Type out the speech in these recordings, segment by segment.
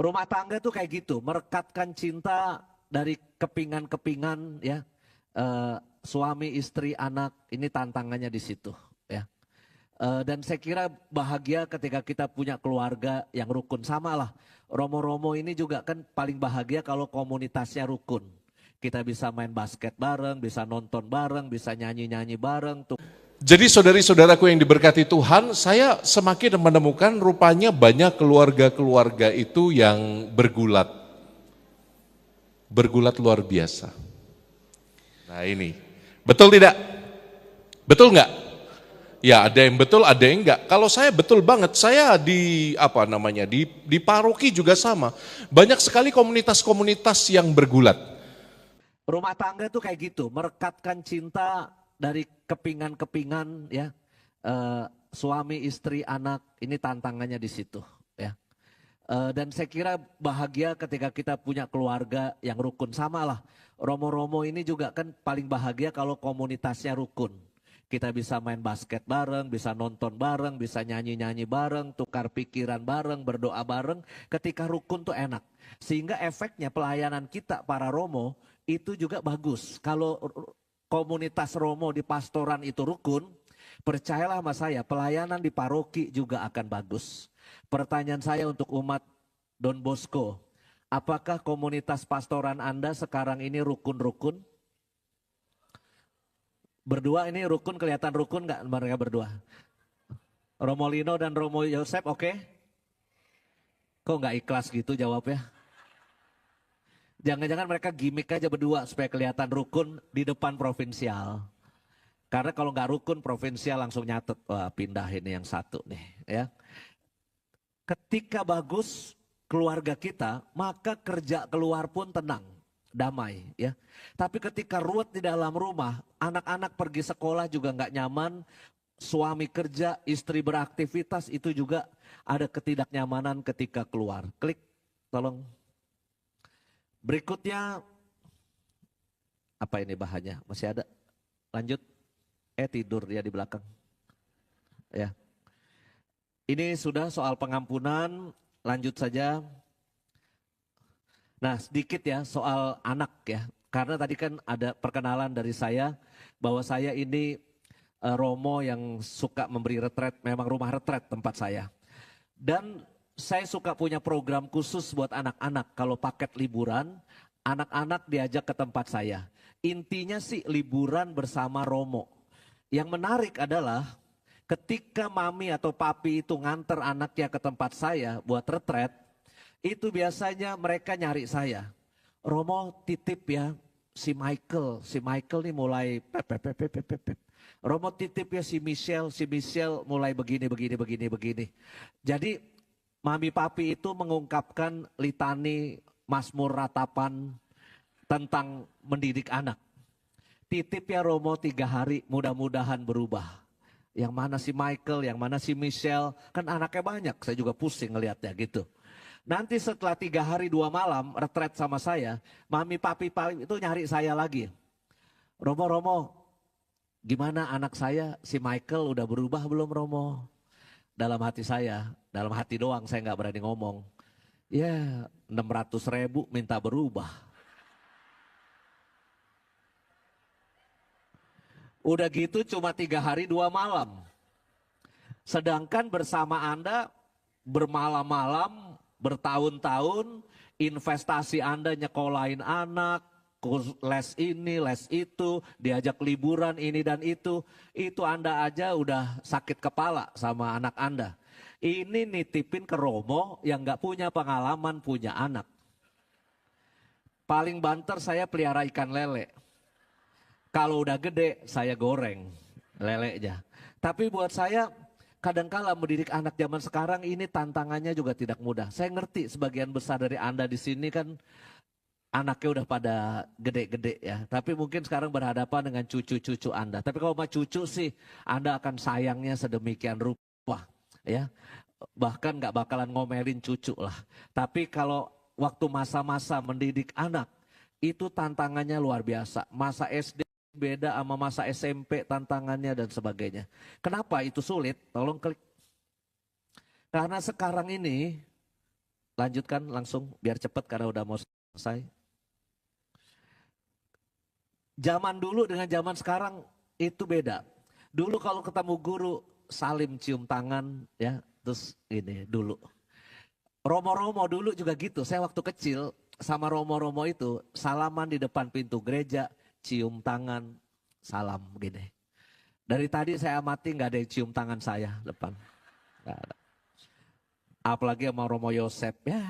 Rumah tangga tuh kayak gitu, merekatkan cinta dari kepingan-kepingan ya. Suami, istri, anak, ini tantangannya di situ ya. Dan saya kira bahagia ketika kita punya keluarga yang rukun. Sama lah, Romo-Romo ini juga kan paling bahagia kalau komunitasnya rukun. Kita bisa main basket bareng, bisa nonton bareng, bisa nyanyi-nyanyi bareng. Jadi saudari-saudaraku yang diberkati Tuhan, saya semakin menemukan rupanya banyak keluarga-keluarga itu yang bergulat. Bergulat luar biasa. Nah ini, betul tidak? Betul nggak? Ya ada yang betul, ada yang enggak. Kalau saya betul banget, saya di apa namanya di paroki juga sama. Banyak sekali komunitas-komunitas yang bergulat. Rumah tangga tuh kayak gitu, merekatkan cinta dari kepingan-kepingan ya. Suami, istri, anak, ini tantangannya di situ ya. Dan saya kira bahagia ketika kita punya keluarga yang rukun. Sama lah, Romo-Romo ini juga kan paling bahagia kalau komunitasnya rukun. Kita bisa main basket bareng, bisa nonton bareng, bisa nyanyi-nyanyi bareng, tukar pikiran bareng, berdoa bareng. Ketika rukun tuh enak. Sehingga efeknya pelayanan kita para Romo itu juga bagus. Kalau komunitas Romo di pastoran itu rukun, percayalah sama saya, pelayanan di paroki juga akan bagus. Pertanyaan saya untuk umat Don Bosco, apakah komunitas pastoran Anda sekarang ini rukun-rukun? Berdua ini rukun, kelihatan rukun nggak mereka berdua? Romo Lino dan Romo Yosep oke? Kok nggak ikhlas gitu jawabnya? Jangan-jangan mereka gimmick aja berdua supaya kelihatan rukun di depan provinsial. Karena kalau nggak rukun provinsial langsung nyatet, wah pindah ini yang satu nih ya. Ketika bagus keluarga kita, maka kerja keluar pun tenang, damai ya. Tapi ketika ruwet di dalam rumah, anak-anak pergi sekolah juga nggak nyaman, suami kerja, istri beraktivitas, itu juga ada ketidaknyamanan ketika keluar. Klik, tolong. Berikutnya, apa ini bahannya? Masih ada? Lanjut. Tidur dia di belakang. Ya. Ini sudah soal pengampunan, lanjut saja. Nah sedikit ya soal anak ya, karena tadi kan ada perkenalan dari saya bahwa saya ini Romo yang suka memberi retret, memang rumah retret tempat saya. Dan saya suka punya program khusus buat anak-anak, kalau paket liburan, anak-anak diajak ke tempat saya. Intinya sih liburan bersama Romo. Yang menarik adalah ketika mami atau papi itu nganter anaknya ke tempat saya buat retret, itu biasanya mereka nyari saya. Romo titip ya si Michael nih mulai pep, pep, pep, pep, pep, pep. Romo titip ya si Michelle mulai begini, begini, begini, begini. Jadi mami papi itu mengungkapkan litani Mazmur ratapan tentang mendidik anak. Titip ya Romo 3 hari, mudah-mudahan berubah. Yang mana si Michael, yang mana si Michelle, kan anaknya banyak, saya juga pusing ngelihatnya gitu. Nanti setelah 3 hari 2 malam retret sama saya, mami papi itu nyari saya lagi. Romo, gimana anak saya si Michael udah berubah belum Romo? Dalam hati saya, dalam hati doang saya nggak berani ngomong. Ya 600.000 minta berubah. Udah gitu cuma 3 hari 2 malam. Sedangkan bersama Anda bermalam-malam, bertahun-tahun, investasi Anda nyekolahin anak, les ini, les itu, diajak liburan ini dan itu Anda aja udah sakit kepala sama anak Anda. Ini nitipin ke Romo yang gak punya pengalaman punya anak. Paling banter saya pelihara ikan lele. Kalau udah gede saya goreng lelenya. Tapi buat saya kadangkala mendidik anak zaman sekarang ini tantangannya juga tidak mudah. Saya ngerti sebagian besar dari Anda di sini kan anaknya udah pada gede-gede ya. Tapi mungkin sekarang berhadapan dengan cucu-cucu Anda. Tapi kalau sama cucu sih Anda akan sayangnya sedemikian rupa ya. Bahkan gak bakalan ngomelin cucu lah. Tapi kalau waktu masa-masa mendidik anak itu tantangannya luar biasa. Masa SD beda sama masa SMP tantangannya dan sebagainya. Kenapa itu sulit? Tolong klik. Karena sekarang ini lanjutkan langsung biar cepat karena udah mau selesai. Zaman dulu dengan zaman sekarang itu beda. Dulu kalau ketemu guru salim cium tangan ya, terus ini dulu. Romo-romo dulu juga gitu. Saya waktu kecil sama romo-romo itu salaman di depan pintu gereja, cium tangan, salam gini. Dari tadi saya amati nggak ada yang cium tangan saya depan. Nggak ada. Apalagi sama Romo Yosep, ya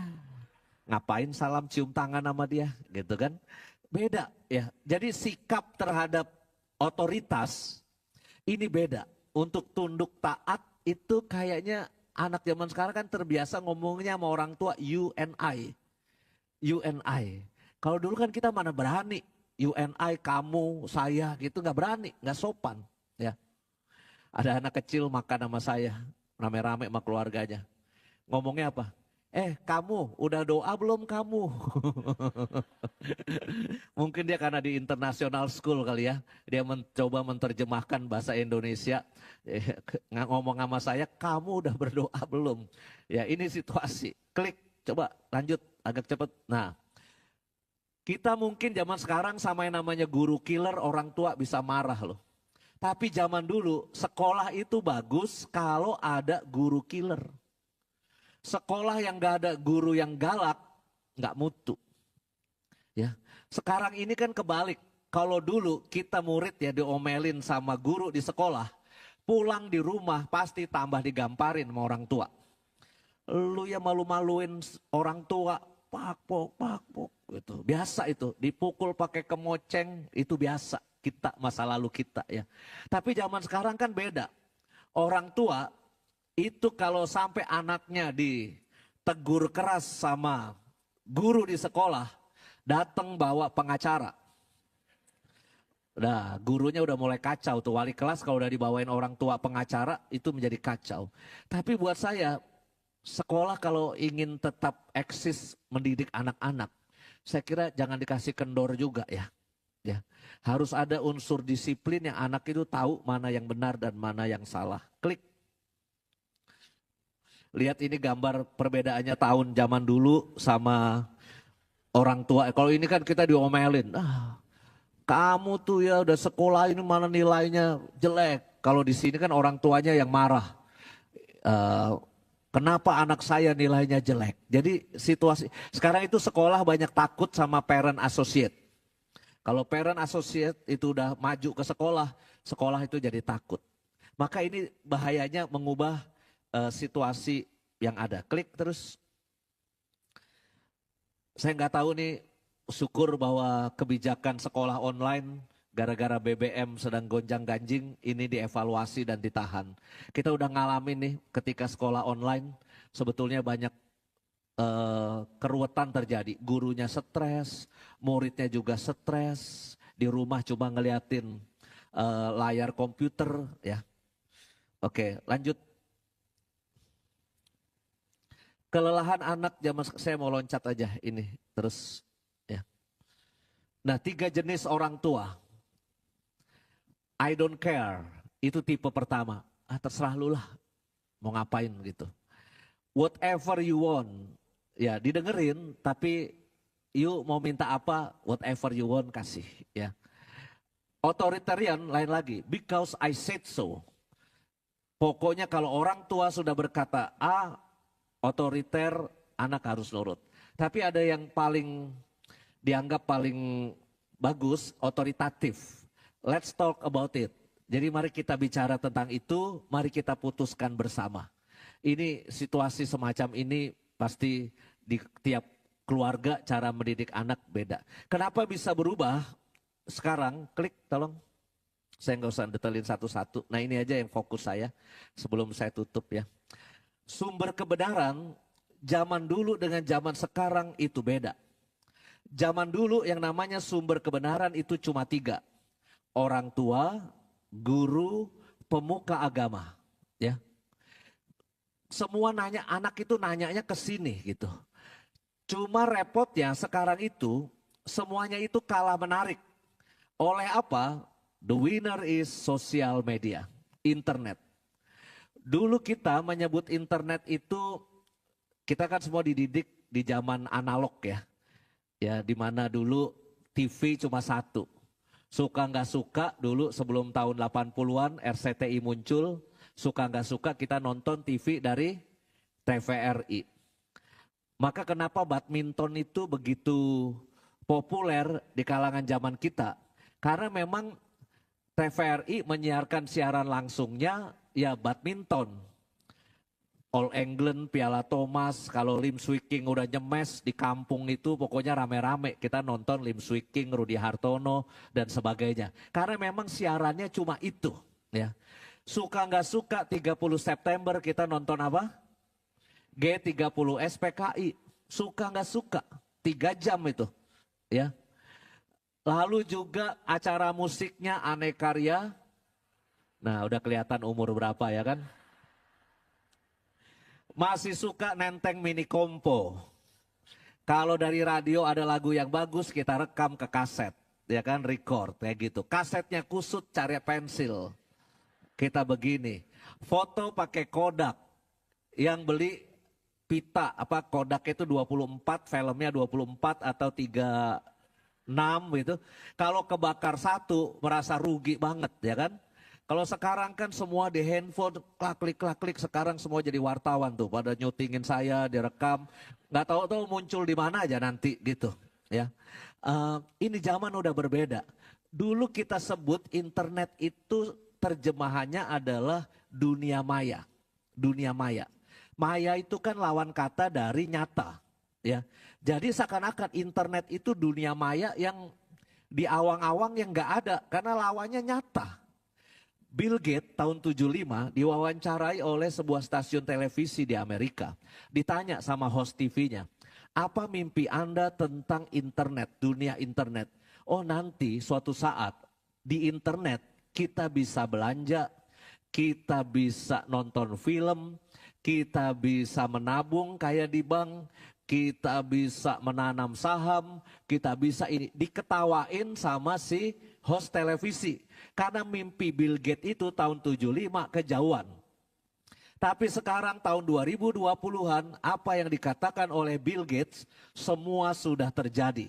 ngapain salam cium tangan sama dia gitu kan. Beda ya, jadi sikap terhadap otoritas ini beda. Untuk tunduk taat itu kayaknya anak zaman sekarang kan terbiasa ngomongnya sama orang tua you and I. You and I. Kalau dulu kan kita mana berani, you and I, kamu, saya gitu nggak berani, nggak sopan ya. Ada anak kecil makan sama saya, rame-rame sama keluarganya. Ngomongnya apa? Kamu udah doa belum kamu? Mungkin dia karena di international school kali ya. Dia mencoba menerjemahkan bahasa Indonesia. Ngomong sama saya, kamu udah berdoa belum? Ya ini situasi. Klik, coba lanjut agak cepat. Nah, kita mungkin zaman sekarang sama yang namanya guru killer, orang tua bisa marah loh. Tapi zaman dulu sekolah itu bagus kalau ada guru killer. Sekolah yang gak ada guru yang galak, gak mutu. Ya, sekarang ini kan kebalik. Kalau dulu kita murid ya diomelin sama guru di sekolah, pulang di rumah pasti tambah digamparin sama orang tua. Lu ya malu-maluin orang tua, pakpok, gitu. Biasa itu, dipukul pakai kemoceng, itu biasa kita masa lalu kita ya. Tapi zaman sekarang kan beda. Orang tua itu kalau sampai anaknya ditegur keras sama guru di sekolah, datang bawa pengacara. Nah, gurunya udah mulai kacau tuh, wali kelas kalau udah dibawain orang tua pengacara itu menjadi kacau. Tapi buat saya, sekolah kalau ingin tetap eksis mendidik anak-anak, saya kira jangan dikasih kendor juga ya. Ya, harus ada unsur disiplin yang anak itu tahu mana yang benar dan mana yang salah. Klik. Lihat ini gambar perbedaannya tahun zaman dulu sama orang tua. Kalau ini kan kita diomelin. Kamu tuh ya udah sekolah ini mana nilainya jelek. Kalau di sini kan orang tuanya yang marah. Kenapa anak saya nilainya jelek? Jadi situasi sekarang itu sekolah banyak takut sama parent associate. Kalau parent associate itu udah maju ke sekolah, sekolah itu jadi takut. Maka ini bahayanya mengubah situasi yang ada. Klik terus. Saya nggak tahu nih, syukur bahwa kebijakan sekolah online gara-gara BBM sedang gonjang-ganjing ini dievaluasi dan ditahan. Kita udah ngalamin nih ketika sekolah online sebetulnya banyak keruwetan terjadi. Gurunya stres, muridnya juga stres, di rumah cuma ngeliatin layar komputer ya. Oke, lanjut. Kelelahan anak zaman saya mau loncat aja ini terus ya. Nah, 3 jenis orang tua. I don't care, itu tipe pertama. Terserah lu lah mau ngapain gitu. Whatever you want, ya didengerin tapi you mau minta apa, whatever you want kasih ya. Authoritarian lain lagi, because I said so. Pokoknya kalau orang tua sudah berkata A, otoriter, anak harus nurut. Tapi ada yang paling dianggap paling bagus, otoritatif. Let's talk about it. Jadi mari kita bicara tentang itu, mari kita putuskan bersama. Ini situasi semacam ini pasti di tiap keluarga cara mendidik anak beda. Kenapa bisa berubah? Sekarang klik tolong. Saya nggak usah detailin satu-satu. Nah ini aja yang fokus saya sebelum saya tutup ya. Sumber kebenaran zaman dulu dengan zaman sekarang itu beda. Zaman dulu yang namanya sumber kebenaran itu cuma 3. Orang tua, guru, pemuka agama. Ya. Semua nanya, anak itu nanyanya ke sini gitu. Cuma repotnya sekarang itu semuanya itu kalah menarik. Oleh apa? The winner is social media, internet. Dulu kita menyebut internet itu kita kan semua dididik di zaman analog ya. Ya, di mana dulu TV cuma satu. Suka nggak suka dulu sebelum tahun 80-an RCTI muncul, suka nggak suka kita nonton TV dari TVRI. Maka kenapa badminton itu begitu populer di kalangan zaman kita? Karena memang TVRI menyiarkan siaran langsungnya ya badminton. All England, Piala Thomas, kalau Lim Swee King udah nyemes di kampung itu pokoknya rame-rame. Kita nonton Lim Swee King, Rudi Hartono, dan sebagainya. Karena memang siarannya cuma itu. Ya. Suka nggak suka 30 September kita nonton apa? G30 SPKI. Suka nggak suka, 3 jam itu. Ya. Lalu juga acara musiknya Anekarya. Nah udah kelihatan umur berapa ya kan? Masih suka Nenteng Mini Kompo. Kalau dari radio ada lagu yang bagus kita rekam ke kaset. Ya kan record kayak gitu. Kasetnya kusut cari pensil. Kita begini. Foto pakai Kodak. Yang beli pita apa Kodak itu 24, filmnya 24 atau 36 gitu. Kalau kebakar satu merasa rugi banget ya kan. Kalau sekarang kan semua di handphone, klik, sekarang semua jadi wartawan tuh. Pada nyutingin saya, direkam. Nggak tahu-tahu muncul di mana aja nanti gitu. Ya, ini zaman udah berbeda. Dulu kita sebut internet itu terjemahannya adalah dunia maya. Dunia maya. Maya itu kan lawan kata dari nyata. Ya, jadi seakan-akan internet itu dunia maya yang di awang-awang yang nggak ada. Karena lawannya nyata. Bill Gates tahun 75 diwawancarai oleh sebuah stasiun televisi di Amerika. Ditanya sama host TV-nya, apa mimpi Anda tentang internet, dunia internet? Oh nanti suatu saat di internet kita bisa belanja, kita bisa nonton film, kita bisa menabung kayak di bank, kita bisa menanam saham, kita bisa ini. Diketawain sama si host televisi. Karena mimpi Bill Gates itu tahun 75 kejauhan. Tapi sekarang tahun 2020-an apa yang dikatakan oleh Bill Gates semua sudah terjadi.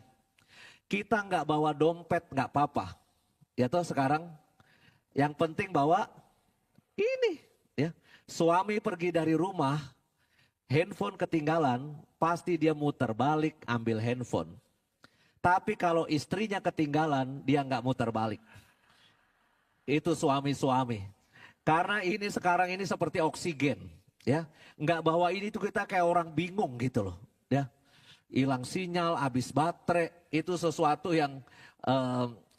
Kita nggak bawa dompet nggak apa-apa. Ya toh sekarang yang penting bawa ini ya. Suami pergi dari rumah, handphone ketinggalan, pasti dia muter balik ambil handphone. Tapi kalau istrinya ketinggalan, dia nggak muter balik. Itu suami-suami. Karena ini sekarang ini seperti oksigen, ya. Nggak bawa ini tuh kita kayak orang bingung gitu loh, ya. Hilang sinyal, habis baterai, itu sesuatu yang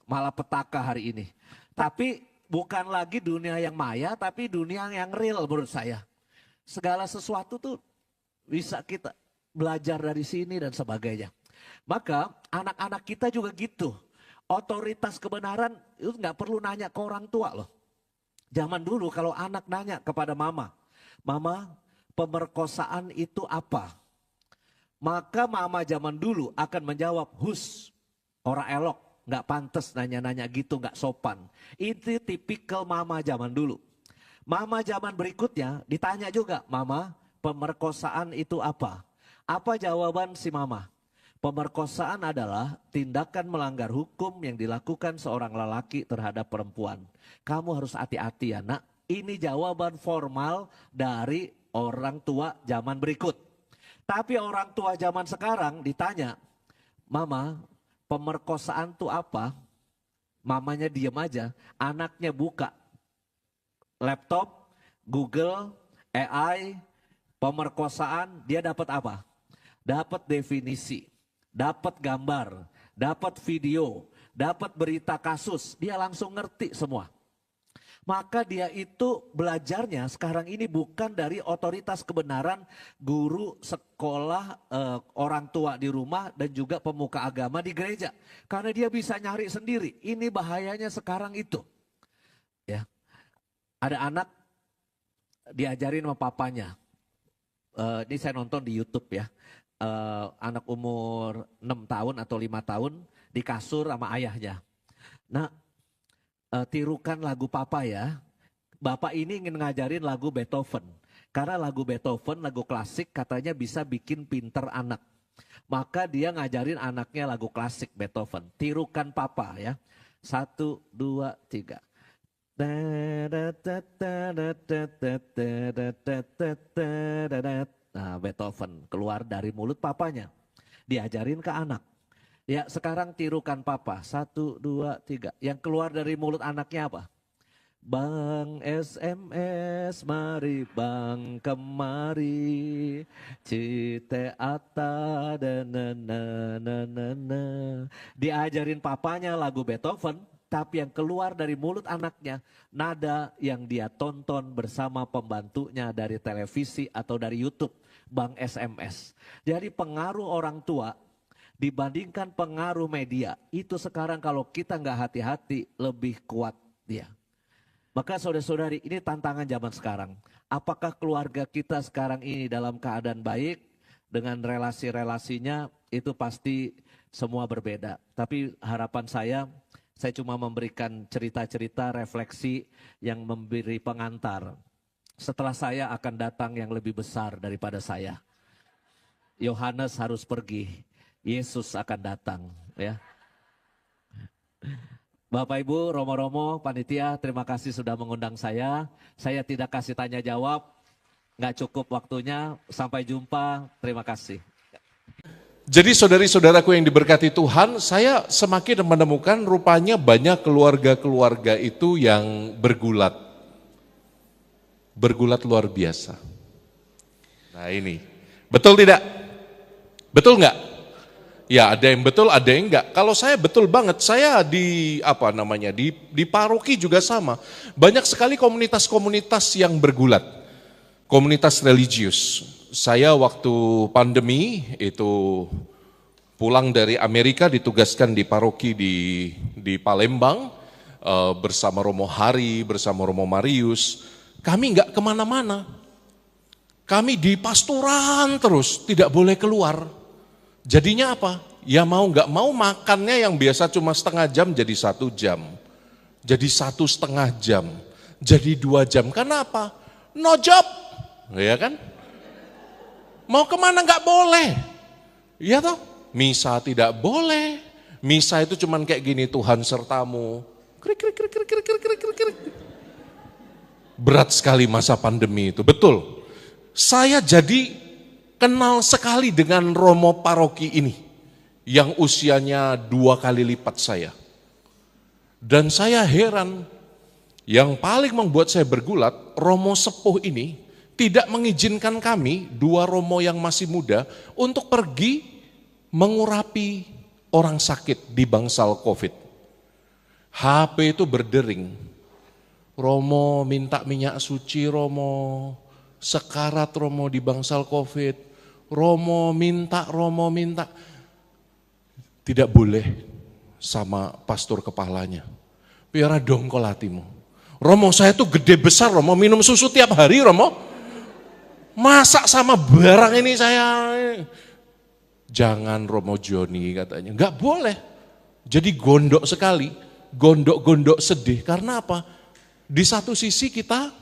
malapetaka hari ini. Tapi bukan lagi dunia yang maya, tapi dunia yang real menurut saya. Segala sesuatu tuh bisa kita belajar dari sini dan sebagainya. Maka anak-anak kita juga gitu. Otoritas kebenaran itu nggak perlu nanya ke orang tua loh. Zaman dulu kalau anak nanya kepada mama, mama pemerkosaan itu apa? Maka mama zaman dulu akan menjawab, hus, orang elok, nggak pantas nanya-nanya gitu, nggak sopan. Itu tipikal mama zaman dulu. Mama zaman berikutnya ditanya juga, mama pemerkosaan itu apa? Apa jawaban si mama? Pemerkosaan adalah tindakan melanggar hukum yang dilakukan seorang lelaki terhadap perempuan. Kamu harus hati-hati ya nak. Ini jawaban formal dari orang tua zaman berikut. Tapi orang tua zaman sekarang ditanya, mama pemerkosaan itu apa? Mamanya diam aja, anaknya buka laptop, Google, AI, pemerkosaan, dia dapat apa? Dapat definisi. Dapat gambar, dapat video, dapat berita kasus, dia langsung ngerti semua. Maka dia itu belajarnya sekarang ini bukan dari otoritas kebenaran guru, sekolah, orang tua di rumah dan juga pemuka agama di gereja. Karena dia bisa nyari sendiri, ini bahayanya sekarang itu. Ya, ada anak diajarin sama papanya, ini saya nonton di YouTube ya. Anak umur 6 tahun atau 5 tahun di kasur sama ayahnya. Nah, tirukan lagu papa ya. Bapak ini ingin ngajarin lagu Beethoven. Karena lagu Beethoven, lagu klasik katanya bisa bikin pinter anak. Maka dia ngajarin anaknya lagu klasik Beethoven. Tirukan papa ya. 1, 2, 3. Nah, Beethoven keluar dari mulut papanya. Diajarin ke anak. Ya sekarang tirukan papa. 1, 2, 3. Yang keluar dari mulut anaknya apa? Bang SMS mari bang kemari cite ata na. Diajarin papanya lagu Beethoven, tapi yang keluar dari mulut anaknya nada yang dia tonton bersama pembantunya dari televisi atau dari YouTube, Bang SMS. Jadi pengaruh orang tua dibandingkan pengaruh media itu sekarang kalau kita nggak hati-hati lebih kuat dia. Maka saudara-saudari, ini tantangan zaman sekarang. Apakah keluarga kita sekarang ini dalam keadaan baik dengan relasi-relasinya itu pasti semua berbeda. Tapi harapan saya cuma memberikan cerita-cerita refleksi yang memberi pengantar. Setelah saya akan datang yang lebih besar daripada saya. Yohanes harus pergi, Yesus akan datang, ya. Bapak Ibu, Romo-Romo, Panitia, terima kasih sudah mengundang saya. Saya tidak kasih tanya jawab, nggak cukup waktunya. Sampai jumpa, terima kasih. Jadi saudari-saudaraku yang diberkati Tuhan, saya semakin menemukan rupanya banyak keluarga-keluarga itu yang bergulat. Bergulat luar biasa. Nah ini, betul tidak? Betul nggak? Ya ada yang betul, ada yang enggak. Kalau saya betul banget, saya di paroki juga sama. Banyak sekali komunitas-komunitas yang bergulat. Komunitas religius. Saya waktu pandemi itu pulang dari Amerika ditugaskan di paroki di Palembang bersama Romo Hari, bersama Romo Marius. Kami enggak kemana-mana. Kami di pastoran terus, tidak boleh keluar. Jadinya apa? Ya mau nggak mau makannya yang biasa cuma setengah jam jadi 1 jam. Jadi 1,5 jam. Jadi 2 jam. Kenapa? No job. Ya kan? Mau kemana nggak boleh. Iya toh? Misa tidak boleh. Misa itu cuman kayak gini, Tuhan sertamu. Krik, krik, krik, krik, krik, krik, krik, krik. Berat sekali masa pandemi itu. Betul. Saya jadi kenal sekali dengan Romo paroki ini yang usianya 2 kali lipat saya. Dan saya heran, yang paling membuat saya bergulat, Romo sepuh ini tidak mengizinkan kami, 2 Romo yang masih muda, untuk pergi mengurapi orang sakit di bangsal COVID. HP itu berdering, Romo minta minyak suci Romo, sekarat Romo di bangsal COVID, Romo minta. Tidak boleh sama pastor kepalanya. Biar dongkol hatimu. Romo saya tuh gede besar Romo, minum susu tiap hari Romo. Masak sama barang ini saya. Jangan Romo Joni katanya, enggak boleh. Jadi gondok sekali, gondok-gondok sedih. Karena apa? Di satu sisi kita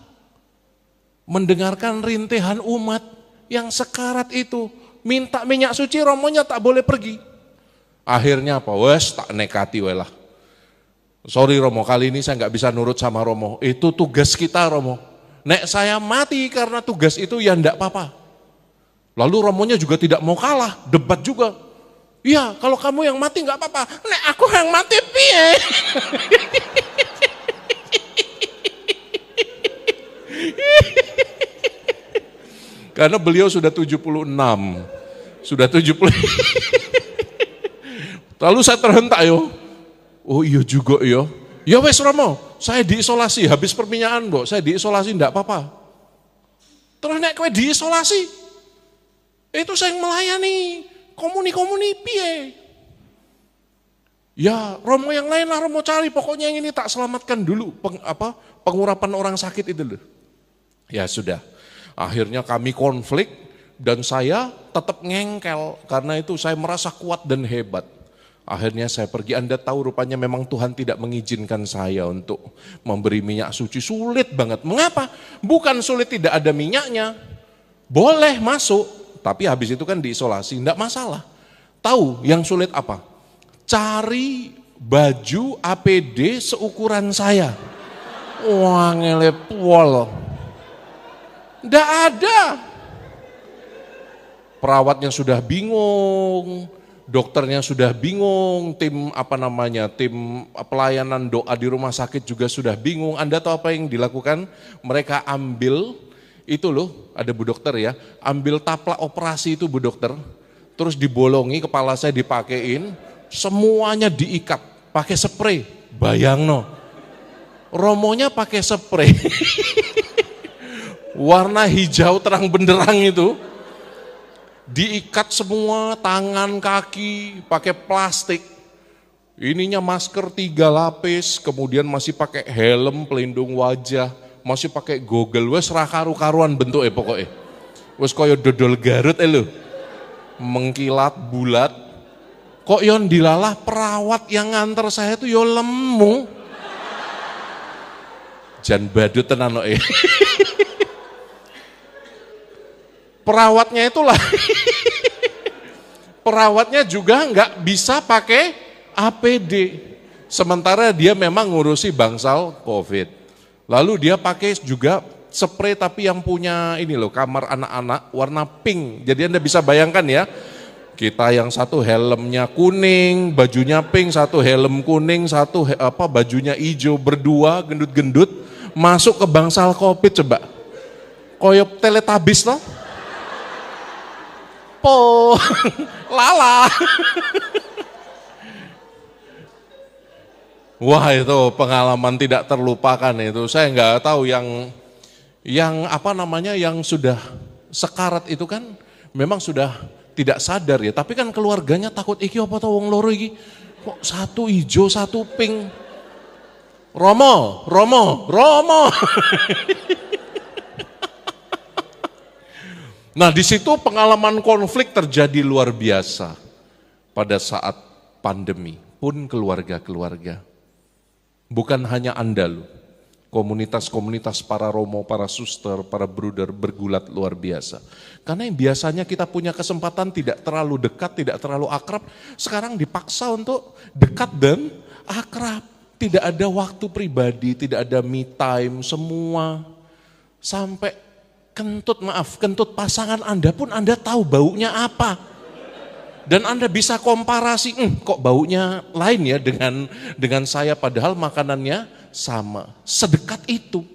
mendengarkan rintihan umat yang sekarat itu, minta minyak suci, Romonya tak boleh pergi. Akhirnya apa? Wes tak nekati welah. Sorry Romo, kali ini saya nggak bisa nurut sama Romo. Itu tugas kita Romo. Nek saya mati karena tugas itu ya enggak apa-apa. Lalu Romonya juga tidak mau kalah, debat juga. Iya, kalau kamu yang mati nggak apa-apa. Nek aku yang mati piye? Karena beliau sudah 76. Sudah 70. Lalu saya terhentak yo. Oh iya juga yo. Ya wes Romo, saya diisolasi habis perminyakan, Mbok. Saya diisolasi enggak apa-apa. Terus nek kowe diisolasi, itu saya melayani komuni-komuni piye? Ya Romo yang lain lah Romo cari, pokoknya yang ini tak selamatkan dulu pengurapan orang sakit itu loh. Ya sudah, akhirnya kami konflik dan saya tetap ngengkel karena itu saya merasa kuat dan hebat. Akhirnya saya pergi, Anda tahu rupanya memang Tuhan tidak mengizinkan saya untuk memberi minyak suci. Sulit banget. Mengapa? Bukan sulit tidak ada minyaknya. Boleh masuk, tapi habis itu kan diisolasi, enggak masalah. Tahu yang sulit apa? Cari baju APD seukuran saya. Wah, ngelepol. Enggak ada. Perawatnya sudah bingung, dokternya sudah bingung, tim pelayanan doa di rumah sakit juga sudah bingung. Anda tahu apa yang dilakukan? Mereka ambil, itu loh, ada Bu Dokter ya, ambil taplak operasi itu Bu Dokter, terus dibolongi, kepala saya dipakein, semuanya diikat, pakai spray, bayang no. Romonya pakai spray, warna hijau terang benderang itu, diikat semua, tangan, kaki, pakai plastik. Ininya masker 3 lapis, kemudian masih pakai helm pelindung wajah, masih pakai goggle, wes rakaru-karuan bentuknya pokoknya. Wes koyo dodol Garut lho. Mengkilat bulat. Kok yon dilalah perawat yang nganter saya tuh yo lemu. Jan badut tenan kok. Perawatnya itulah, perawatnya juga nggak bisa pakai APD. Sementara dia memang ngurusi bangsal COVID. Lalu dia pakai juga spray tapi yang punya ini loh, kamar anak-anak warna pink. Jadi Anda bisa bayangkan ya, kita yang satu helmnya kuning, bajunya pink, satu helm kuning, satu bajunya hijau, berdua gendut-gendut masuk ke bangsal COVID coba. Koyok Teletubbies loh. Po, lala. Wah itu pengalaman tidak terlupakan itu. Saya nggak tahu yang sudah sekarat itu kan memang sudah tidak sadar ya. Tapi kan keluarganya takut iki apa tau wong loro iki. Kok satu hijau satu pink. Romo. Nah di situ pengalaman konflik terjadi luar biasa pada saat pandemi pun keluarga-keluarga. Bukan hanya Anda loh, komunitas-komunitas para romo, para suster, para bruder bergulat luar biasa. Karena yang biasanya kita punya kesempatan tidak terlalu dekat, tidak terlalu akrab, sekarang dipaksa untuk dekat dan akrab. Tidak ada waktu pribadi, tidak ada me time, semua sampai kentut pasangan Anda pun Anda tahu baunya apa. Dan Anda bisa komparasi, kok baunya lain ya dengan saya padahal makanannya sama. Sedekat itu,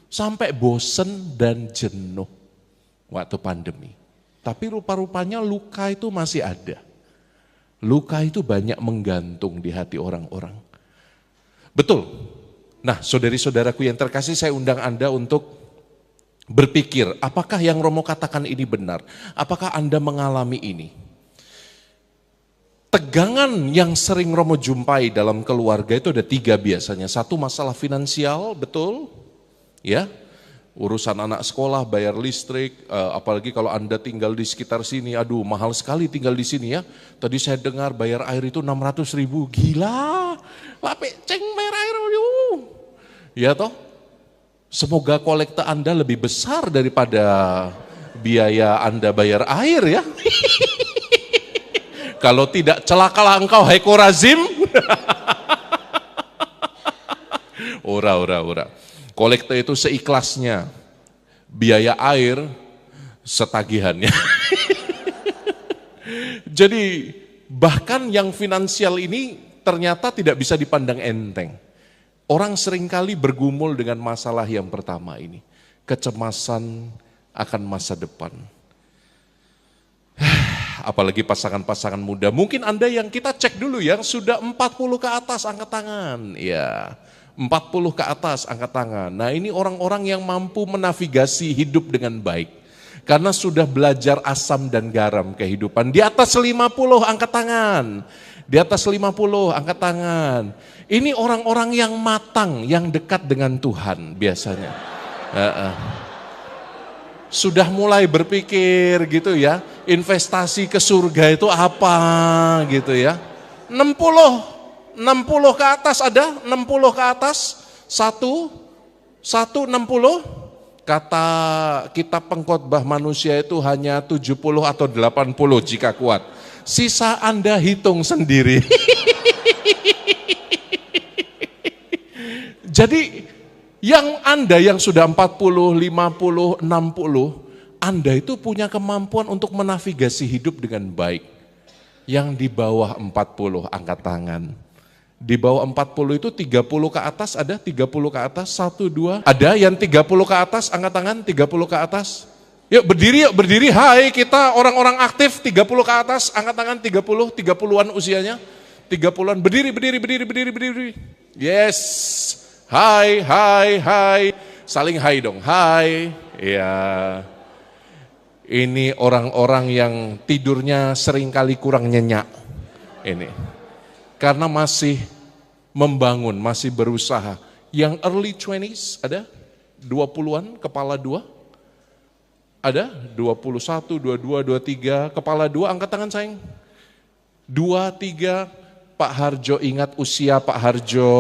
sampai bosen dan jenuh waktu pandemi. Tapi rupa-rupanya luka itu masih ada. Luka itu banyak menggantung di hati orang-orang. Betul. Nah saudari-saudaraku yang terkasih, saya undang Anda untuk berpikir, apakah yang Romo katakan ini benar? Apakah Anda mengalami ini? Tegangan yang sering Romo jumpai dalam keluarga itu ada 3 biasanya. 1 masalah finansial, betul? Ya, urusan anak sekolah, bayar listrik, apalagi kalau Anda tinggal di sekitar sini, aduh mahal sekali tinggal di sini ya. Tadi saya dengar bayar air itu 600.000, gila, lape ceng bayar air, ya toh? Semoga kolekta Anda lebih besar daripada biaya Anda bayar air ya. Kalau tidak celakalah engkau hai Korazim. Ora. Kolekta itu seikhlasnya. Biaya air setagihannya. Jadi bahkan yang finansial ini ternyata tidak bisa dipandang enteng. Orang seringkali bergumul dengan masalah yang pertama ini. Kecemasan akan masa depan. Apalagi pasangan-pasangan muda. Mungkin Anda yang kita cek dulu yang sudah 40 ke atas angkat tangan. Ya, 40 ke atas angkat tangan. Nah ini orang-orang yang mampu menavigasi hidup dengan baik. Karena sudah belajar asam dan garam kehidupan. Di atas 50 angkat tangan. Di atas 50 angkat tangan. Ini orang-orang yang matang, yang dekat dengan Tuhan biasanya. Sudah mulai berpikir gitu ya, investasi ke surga itu apa gitu ya. 60 ke atas ada? 60 ke atas? 160? Kata kitab pengkhotbah manusia itu hanya 70 atau 80 jika kuat. Sisa Anda hitung sendiri. Jadi yang Anda yang sudah 40, 50, 60, Anda itu punya kemampuan untuk menavigasi hidup dengan baik. Yang di bawah 40 angkat tangan. Di bawah 40 itu 30 ke atas ada? 30 ke atas? 1, 2. Ada yang 30 ke atas angkat tangan? 30 ke atas? Yuk berdiri. Hai kita orang-orang aktif 30 ke atas angkat tangan 30-an usianya. 30-an berdiri. Yes. Hai. Saling hai dong. Hai. Ya. Ini orang-orang yang tidurnya seringkali kurang nyenyak. Ini. Karena masih membangun, masih berusaha. Yang early 20s ada? 20-an, kepala 2? Ada? 21, 22, 23, kepala 2, angkat tangan sayang. 2, 3, Pak Harjo, ingat usia Pak Harjo.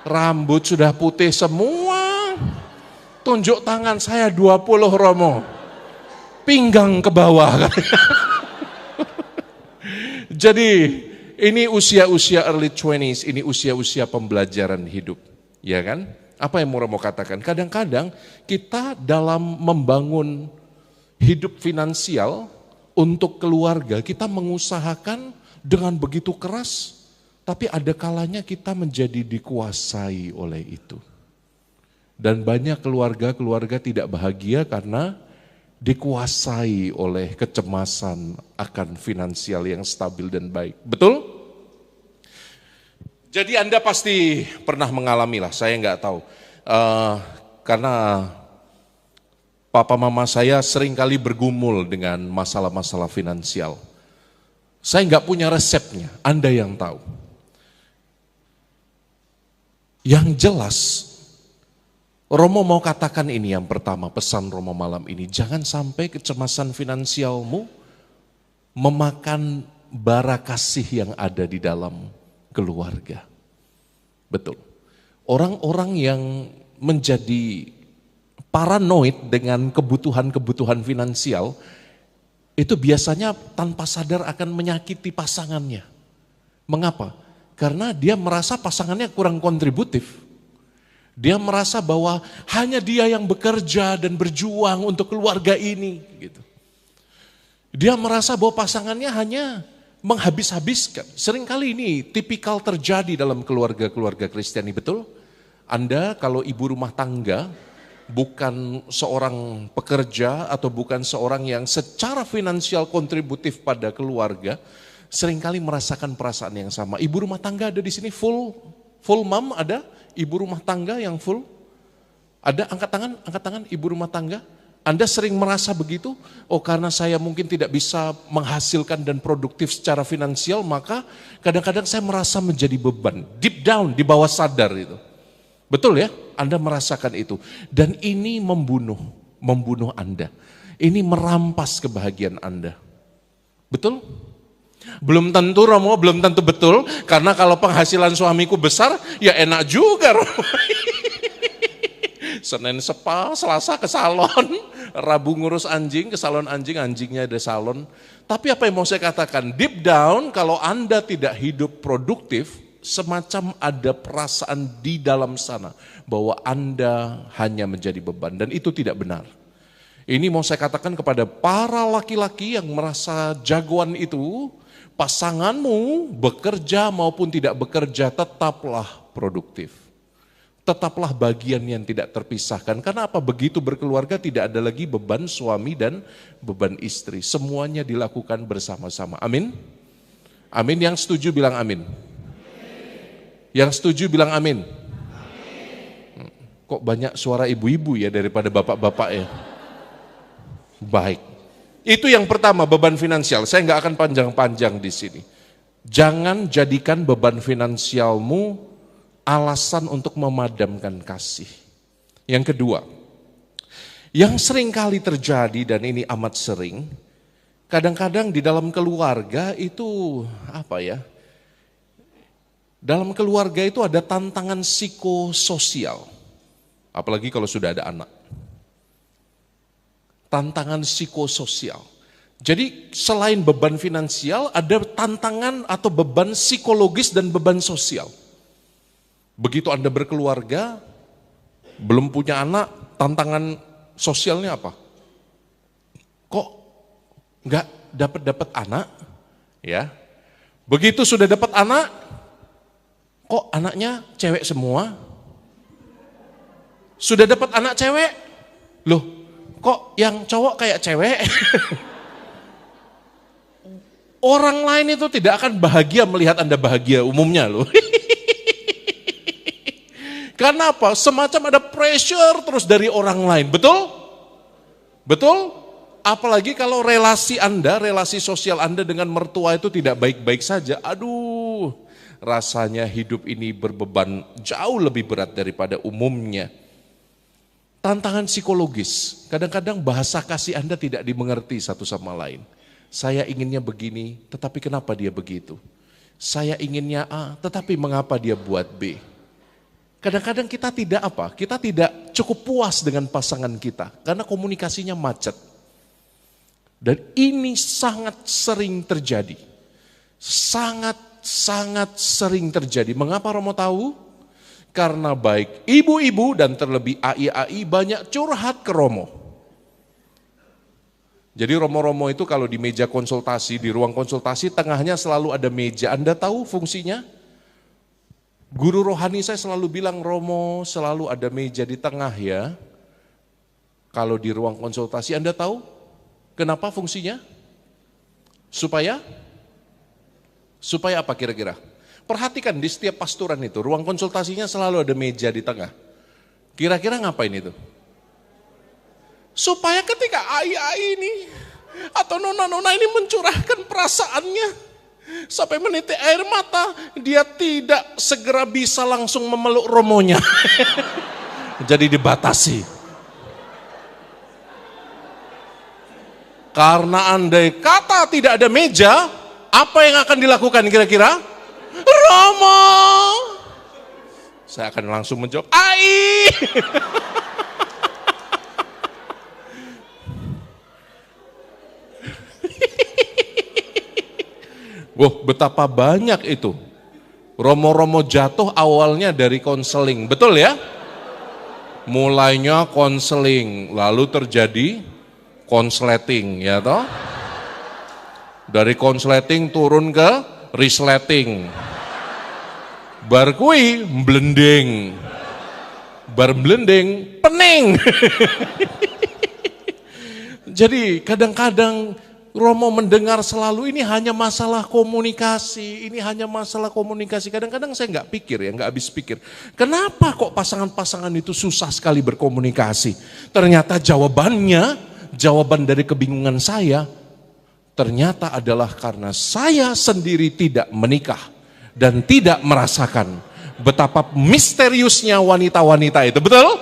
Rambut sudah putih semua. Tunjuk tangan saya 20 Romo. Pinggang ke bawah. Jadi ini usia-usia early 20s, ini usia-usia pembelajaran hidup. Ya kan? Apa yang mau katakan? Kadang-kadang kita dalam membangun hidup finansial untuk keluarga, kita mengusahakan dengan begitu keras, tapi ada kalanya kita menjadi dikuasai oleh itu. Dan banyak keluarga tidak bahagia karena dikuasai oleh kecemasan akan finansial yang stabil dan baik. Betul? Jadi Anda pasti pernah mengalami lah, saya nggak tahu. Karena papa mama saya seringkali bergumul dengan masalah-masalah finansial. Saya nggak punya resepnya, Anda yang tahu. Yang jelas, Romo mau katakan ini yang pertama, pesan Romo malam ini. Jangan sampai kecemasan finansialmu memakan bara kasih yang ada di dalam keluarga. Betul. Orang-orang yang menjadi paranoid dengan kebutuhan-kebutuhan finansial, itu biasanya tanpa sadar akan menyakiti pasangannya. Mengapa? Karena dia merasa pasangannya kurang kontributif. Dia merasa bahwa hanya dia yang bekerja dan berjuang untuk keluarga ini. Gitu. Dia merasa bahwa pasangannya hanya menghabis-habiskan. Seringkali ini tipikal terjadi dalam keluarga-keluarga Kristiani, betul? Anda kalau ibu rumah tangga, bukan seorang pekerja atau bukan seorang yang secara finansial kontributif pada keluarga, seringkali merasakan perasaan yang sama. Ibu rumah tangga ada di sini full mom ada? Ibu rumah tangga yang full? Ada? Angkat tangan ibu rumah tangga. Anda sering merasa begitu? Oh karena saya mungkin tidak bisa menghasilkan dan produktif secara finansial, maka kadang-kadang saya merasa menjadi beban. Deep down, di bawah sadar itu. Betul ya? Anda merasakan itu. Dan ini membunuh Anda. Ini merampas kebahagiaan Anda. Betul? Belum tentu Romo, belum tentu betul, karena kalau penghasilan suamiku besar, ya enak juga Romo. Senin spa, Selasa ke salon, Rabu ngurus anjing, ke salon anjing, anjingnya ada salon. Tapi apa yang mau saya katakan, deep down kalau Anda tidak hidup produktif, semacam ada perasaan di dalam sana, bahwa Anda hanya menjadi beban, dan itu tidak benar. Ini mau saya katakan kepada para laki-laki yang merasa jagoan itu, pasanganmu bekerja maupun tidak bekerja tetaplah produktif. Tetaplah bagian yang tidak terpisahkan. Karena apa? Begitu berkeluarga tidak ada lagi beban suami dan beban istri. Semuanya dilakukan bersama-sama. Amin? Amin. Yang setuju bilang amin. Yang setuju bilang amin. Kok banyak suara ibu-ibu ya daripada bapak-bapak ya? Baik. Itu yang pertama, beban finansial. Saya nggak akan panjang-panjang di sini. Jangan jadikan beban finansialmu alasan untuk memadamkan kasih. Yang kedua, yang sering kali terjadi dan ini amat sering, Kadang-kadang di dalam keluarga itu apa ya? Dalam keluarga itu ada tantangan psikososial. Apalagi kalau sudah ada anak. Tantangan psikososial. Jadi selain beban finansial ada tantangan atau beban psikologis dan beban sosial. Begitu Anda berkeluarga, belum punya anak, tantangan sosialnya apa? Kok nggak dapat anak? Ya. Begitu sudah dapat anak, kok anaknya cewek semua? Sudah dapat anak cewek? Loh, kok yang cowok kayak cewek? Orang lain itu tidak akan bahagia melihat Anda bahagia umumnya loh. Karena apa? Semacam ada pressure terus dari orang lain. Betul? Betul? Apalagi kalau relasi Anda, relasi sosial Anda dengan mertua itu tidak baik-baik saja. Aduh, rasanya hidup ini berbeban jauh lebih berat daripada umumnya. Tantangan psikologis, kadang-kadang bahasa kasih Anda tidak dimengerti satu sama lain. Saya inginnya begini, tetapi kenapa dia begitu? Saya inginnya A, tetapi mengapa dia buat B? Kadang-kadang kita tidak apa? Kita tidak cukup puas dengan pasangan kita karena komunikasinya macet. Dan ini sangat sering terjadi. Sangat sering terjadi. Mengapa Romo tahu? Karena baik ibu-ibu dan terlebih AI banyak curhat ke Romo. Jadi Romo-Romo itu kalau di meja konsultasi, di ruang konsultasi tengahnya selalu ada meja. Anda tahu fungsinya? Guru rohani saya selalu bilang, Romo selalu ada meja di tengah ya. Kalau di ruang konsultasi Anda tahu kenapa fungsinya? Supaya apa kira-kira? Perhatikan di setiap pastoran itu, ruang konsultasinya selalu ada meja di tengah. Kira-kira ngapain itu? Supaya ketika ai ini atau nona-nona ini mencurahkan perasaannya sampai menitik air mata, dia tidak segera bisa langsung memeluk romonya. Jadi dibatasi. Karena andai kata tidak ada meja, apa yang akan dilakukan kira-kira? Romo. Saya akan langsung menjawab, ai. Wah, betapa banyak itu. Romo-romo jatuh awalnya dari konseling, betul ya? Mulainya konseling, lalu terjadi konsleting, ya toh? Dari konsleting turun ke resleting. Bar kui blending. Bar blending pening. Jadi kadang-kadang Romo mendengar selalu ini hanya masalah komunikasi, ini hanya masalah komunikasi. Kadang-kadang saya nggak pikir ya, nggak habis pikir. Kenapa kok pasangan-pasangan itu susah sekali berkomunikasi? Ternyata jawaban dari kebingungan saya, ternyata adalah karena saya sendiri tidak menikah dan tidak merasakan betapa misteriusnya wanita-wanita itu, betul?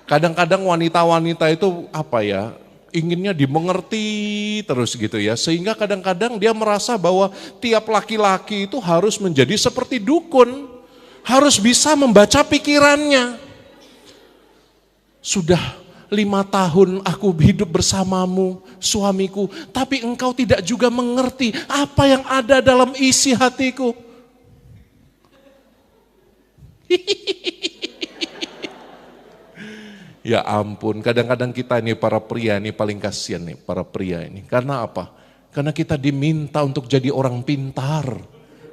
Kadang-kadang wanita-wanita itu apa ya? Inginnya dimengerti terus gitu ya, sehingga kadang-kadang dia merasa bahwa tiap laki-laki itu harus menjadi seperti dukun, harus bisa membaca pikirannya. Sudah 5 tahun aku hidup bersamamu, suamiku, tapi engkau tidak juga mengerti apa yang ada dalam isi hatiku. Ya ampun, kadang-kadang kita ini para pria ini paling kasihan nih, para pria ini. Karena apa? Karena kita diminta untuk jadi orang pintar.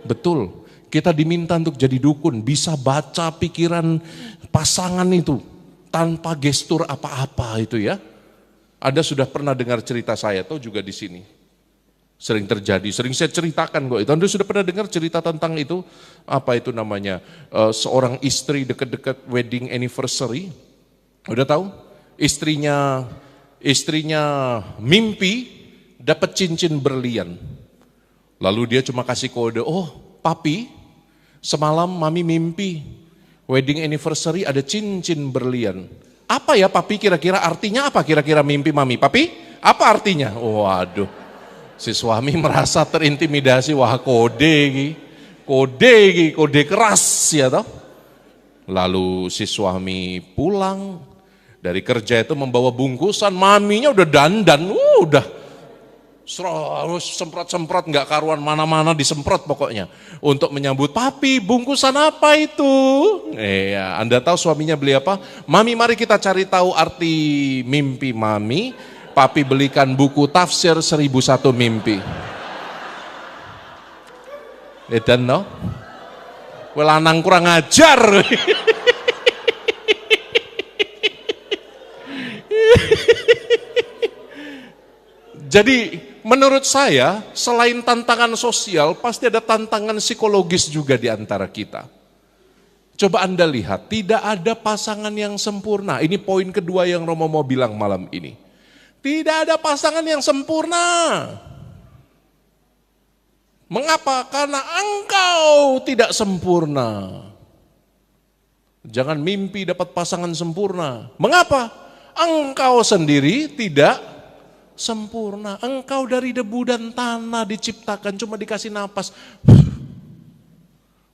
Betul, kita diminta untuk jadi dukun, bisa baca pikiran pasangan itu tanpa gestur apa-apa itu ya. Anda sudah pernah dengar cerita saya, atau juga di sini. Sering terjadi, sering saya ceritakan kok itu. Anda sudah pernah dengar cerita tentang itu? Apa itu namanya? Seorang istri dekat-dekat wedding anniversary. Udah tahu? Istrinya mimpi dapat cincin berlian. Lalu dia cuma kasih kode, oh papi, semalam mami mimpi wedding anniversary ada cincin berlian. Apa ya papi kira-kira artinya apa kira-kira mimpi mami? Papi, Apa artinya? Waduh, si suami merasa terintimidasi, wah kode keras ya toh. Lalu si suami pulang dari kerja itu membawa bungkusan, maminya udah dandan, udah semprot nggak karuan, mana-mana disemprot pokoknya untuk menyambut papi. Bungkusan apa itu? Iya, Anda tahu suaminya beli apa? Mami, mari kita cari tahu arti mimpi mami. Papi belikan buku tafsir 1001 mimpi. Edan no? Lanang kurang ajar. Jadi menurut saya selain tantangan sosial pasti ada tantangan psikologis juga di antara kita. Coba Anda lihat, tidak ada pasangan yang sempurna. Ini poin kedua yang Romo mau bilang malam ini. Tidak ada pasangan yang sempurna. Mengapa? Karena engkau tidak sempurna. Jangan mimpi dapat pasangan sempurna. Mengapa? Engkau sendiri tidak sempurna. Engkau dari debu dan tanah diciptakan, cuma dikasih napas.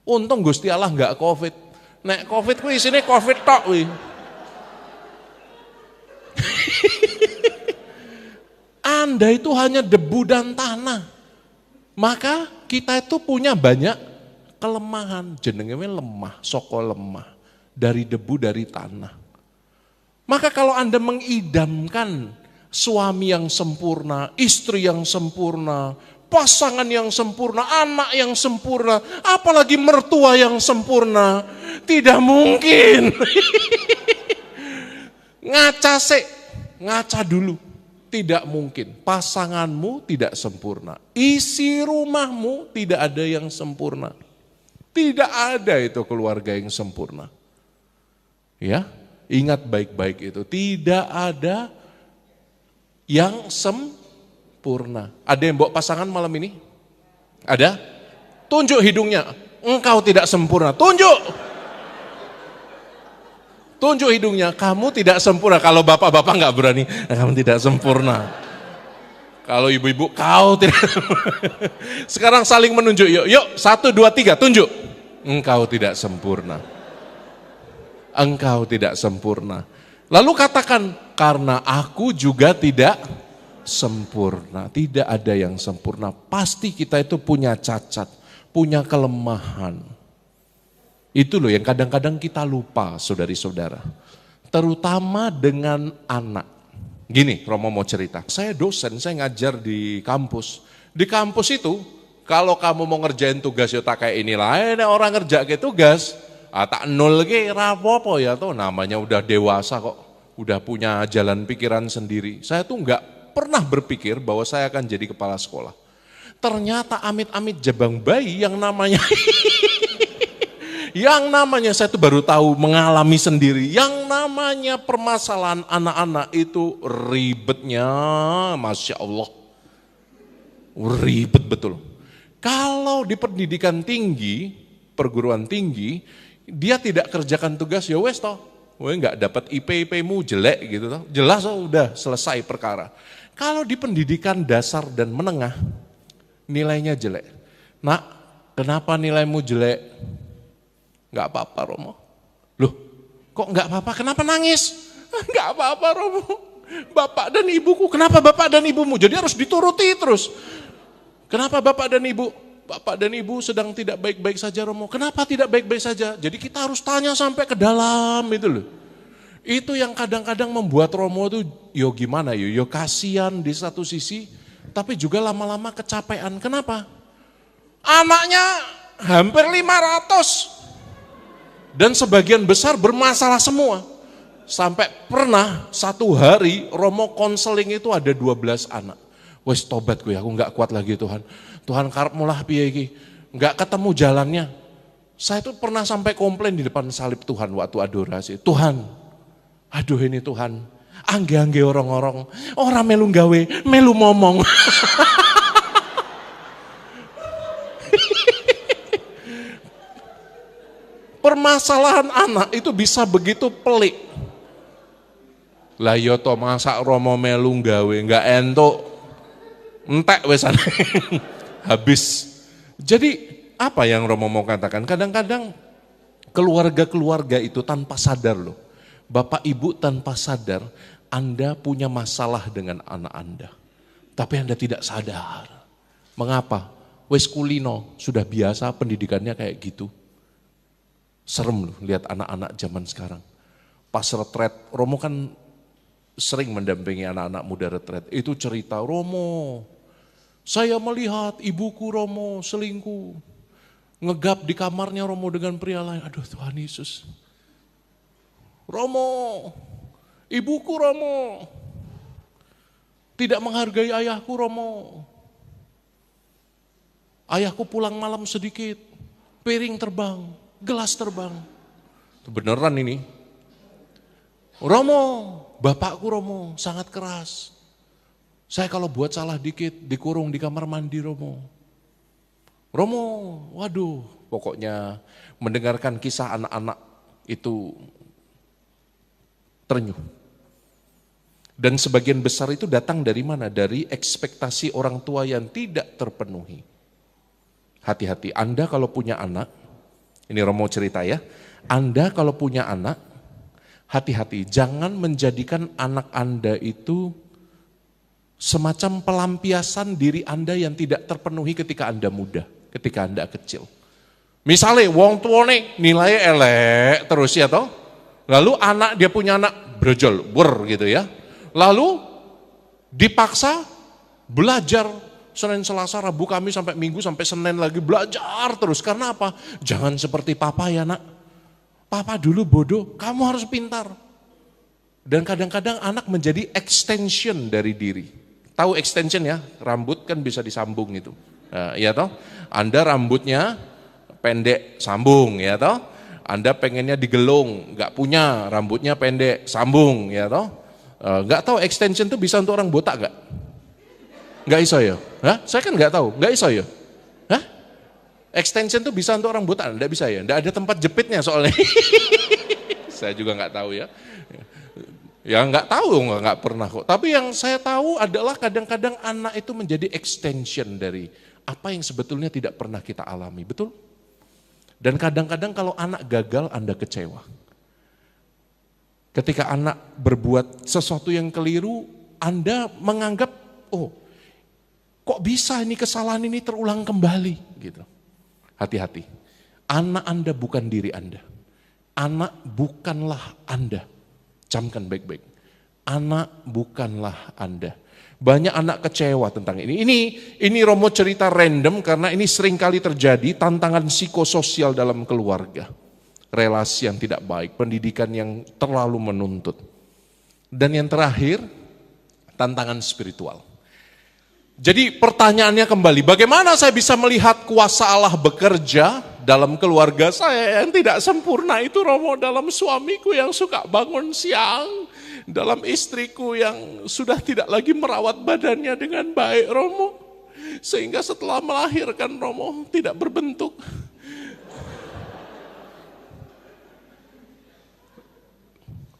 Untung Gusti Allah enggak COVID. Nek COVID kuwi isine COVID tok kuwi. Anda itu hanya debu dan tanah. Maka kita itu punya banyak kelemahan. Jenenge lemah, soko lemah. Dari debu, dari tanah. Maka kalau Anda mengidamkan suami yang sempurna, istri yang sempurna, pasangan yang sempurna, anak yang sempurna, apalagi mertua yang sempurna, tidak mungkin. Ngaca dulu. Tidak mungkin, pasanganmu tidak sempurna, isi rumahmu tidak ada yang sempurna, tidak ada itu keluarga yang sempurna. Ya, ingat baik-baik itu, tidak ada yang sempurna. Ada yang bawa pasangan malam ini? Ada? Tunjuk hidungnya, engkau tidak sempurna, tunjuk. Tunjuk hidungnya, kamu tidak sempurna. Kalau bapak-bapak nggak berani, kamu tidak sempurna. Kalau ibu-ibu, kau tidak. Sekarang saling menunjuk, yuk, 1, 2, 3, tunjuk. Engkau tidak sempurna. Engkau tidak sempurna. Lalu katakan, karena aku juga tidak sempurna. Tidak ada yang sempurna. Pasti kita itu punya cacat, punya kelemahan. Itu loh yang kadang-kadang kita lupa, saudari-saudara. Terutama dengan anak. Gini, Romo mau cerita. Saya dosen, saya ngajar di kampus. Di kampus itu, kalau kamu mau ngerjain tugas ya tak kayak inilah. Orang ngerja kayak tugas, tak nol ke rapopo ya tuh. Namanya udah dewasa kok. Udah punya jalan pikiran sendiri. Saya tuh nggak pernah berpikir bahwa saya akan jadi kepala sekolah. Ternyata amit-amit jabang bayi yang namanya... Yang namanya saya itu baru tahu, mengalami sendiri. Yang namanya permasalahan anak-anak itu ribetnya, Masya Allah. Ribet betul. Kalau di pendidikan tinggi, perguruan tinggi, dia tidak kerjakan tugas, ya wes toh. Nggak dapat IP-mu jelek gitu toh. Jelas oh, udah selesai perkara. Kalau di pendidikan dasar dan menengah, nilainya jelek. Nak, kenapa nilaimu jelek? Enggak apa-apa Romo. Loh, kok enggak apa-apa? Kenapa nangis? Enggak apa-apa Romo. Bapak dan ibuku, kenapa bapak dan ibumu? Jadi harus dituruti terus. Kenapa bapak dan ibu? Bapak dan ibu sedang tidak baik-baik saja Romo. Kenapa tidak baik-baik saja? Jadi kita harus tanya sampai ke dalam itu loh. Itu yang kadang-kadang membuat Romo itu yo gimana yo kasihan di satu sisi, tapi juga lama-lama kecapean. Kenapa? Anaknya hampir 500. Dan sebagian besar bermasalah semua. Sampai pernah satu hari Romo konseling itu ada 12 anak. Wes tobat gue, aku gak kuat lagi Tuhan. Tuhan karepmu lah piye iki. Gak ketemu jalannya. Saya tuh pernah sampai komplain di depan salib Tuhan waktu adorasi. Tuhan, aduh ini Tuhan. Angge-angge orang-orang. Orang melu gawe, melu ngomong. Permasalahan anak itu bisa begitu pelik. Lah yo to masak Romo melu gawe enggak entuk. Entek wesan. Habis. Jadi apa yang Romo mau katakan? Kadang-kadang keluarga-keluarga itu tanpa sadar loh. Bapak ibu tanpa sadar Anda punya masalah dengan anak Anda. Tapi Anda tidak sadar. Mengapa? Wes kulino, sudah biasa pendidikannya kayak gitu. Serem loh lihat anak-anak zaman sekarang. Pas retret, Romo kan sering mendampingi anak-anak muda retret. Itu cerita, Romo, saya melihat ibuku Romo selingkuh. Ngegap di kamarnya Romo dengan pria lain. Aduh Tuhan Yesus. Romo, ibuku Romo, tidak menghargai ayahku Romo. Ayahku pulang malam sedikit, piring terbang, gelas terbang. Itu beneran ini. Romo, bapakku Romo sangat keras. Saya kalau buat salah dikit dikurung di kamar mandi Romo. Romo, waduh, pokoknya mendengarkan kisah anak-anak itu terenyuh. Dan sebagian besar itu datang dari mana? Dari ekspektasi orang tua yang tidak terpenuhi. Hati-hati, Anda kalau punya anak, ini Romo cerita ya, Anda kalau punya anak, hati-hati, jangan menjadikan anak Anda itu semacam pelampiasan diri Anda yang tidak terpenuhi ketika Anda muda, ketika Anda kecil. Misalnya, wong tuane nilai elek terus ya toh, lalu anak dia punya anak brojol, gitu ya, lalu dipaksa belajar Senin, Selasa, Rabu, Kamis sampai Minggu sampai Senin lagi belajar terus. Karena apa? Jangan seperti papa ya nak. Papa dulu bodoh, kamu harus pintar. Dan kadang-kadang anak menjadi extension dari diri. Tahu extension ya? Rambut kan bisa disambung itu. Nah, iya toh? Anda rambutnya pendek, sambung ya toh? Anda pengennya digelung, nggak punya, rambutnya pendek, sambung ya toh? Nggak tahu extension itu bisa untuk orang botak nggak? Nggak iso ya? Hah? Saya kan nggak tahu, nggak iso ya? Hah? Extension itu bisa untuk orang buta, nggak bisa ya? Nggak ada tempat jepitnya soalnya. Saya juga nggak tahu ya. Ya nggak tahu, nggak pernah kok. Tapi yang saya tahu adalah kadang-kadang anak itu menjadi extension dari apa yang sebetulnya tidak pernah kita alami, betul? Dan kadang-kadang kalau anak gagal, Anda kecewa. Ketika anak berbuat sesuatu yang keliru, Anda menganggap, oh, kok bisa ini kesalahan ini terulang kembali gitu. Hati-hati. Anak Anda bukan diri Anda. Anak bukanlah Anda. Camkan baik-baik. Anak bukanlah Anda. Banyak anak kecewa tentang ini. Ini Romo cerita random karena ini sering kali terjadi tantangan psikososial dalam keluarga. Relasi yang tidak baik, pendidikan yang terlalu menuntut. Dan yang terakhir, tantangan spiritual. Jadi pertanyaannya kembali, bagaimana saya bisa melihat kuasa Allah bekerja dalam keluarga saya yang tidak sempurna itu Romo, dalam suamiku yang suka bangun siang, dalam istriku yang sudah tidak lagi merawat badannya dengan baik Romo, sehingga setelah melahirkan Romo tidak berbentuk.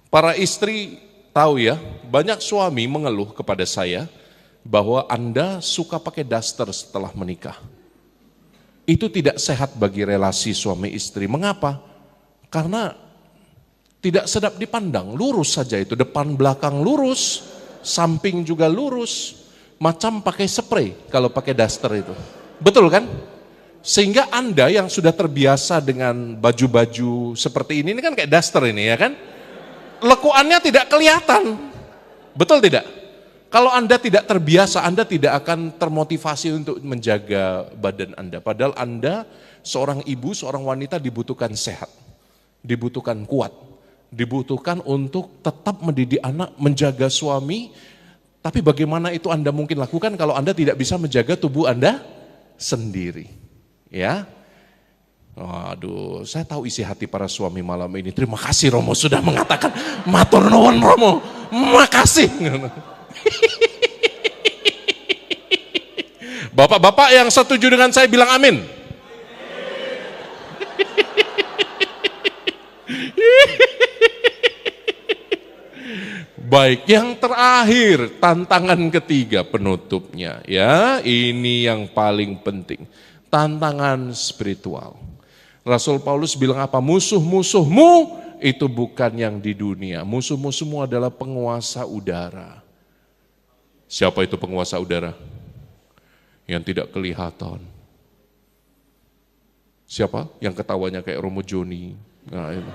Para istri tahu ya, banyak suami mengeluh kepada saya, bahwa Anda suka pakai daster setelah menikah. Itu tidak sehat bagi relasi suami istri. Mengapa? Karena tidak sedap dipandang, lurus saja itu, depan belakang lurus, samping juga lurus, macam pakai spray kalau pakai daster itu. Betul kan? Sehingga Anda yang sudah terbiasa dengan baju-baju seperti ini kan kayak daster ini ya kan? Lekuannya tidak kelihatan. Betul tidak? Kalau Anda tidak terbiasa, Anda tidak akan termotivasi untuk menjaga badan Anda. Padahal Anda seorang ibu, seorang wanita dibutuhkan sehat, dibutuhkan kuat, dibutuhkan untuk tetap mendidik anak, menjaga suami. Tapi bagaimana itu Anda mungkin lakukan kalau Anda tidak bisa menjaga tubuh Anda sendiri? Ya, waduh, saya tahu isi hati para suami malam ini. Terima kasih Romo sudah mengatakan matur nuwun Romo, makasih. Bapak-bapak yang setuju dengan saya bilang amin. Baik, yang terakhir, tantangan ketiga penutupnya ya. Ini yang paling penting. Tantangan spiritual. Rasul Paulus bilang apa? Musuh-musuhmu itu bukan yang di dunia. Musuh-musuhmu adalah penguasa udara. Siapa itu penguasa udara? Yang tidak kelihatan. Siapa? Yang ketawanya kayak Romo Joni. Nah, itu.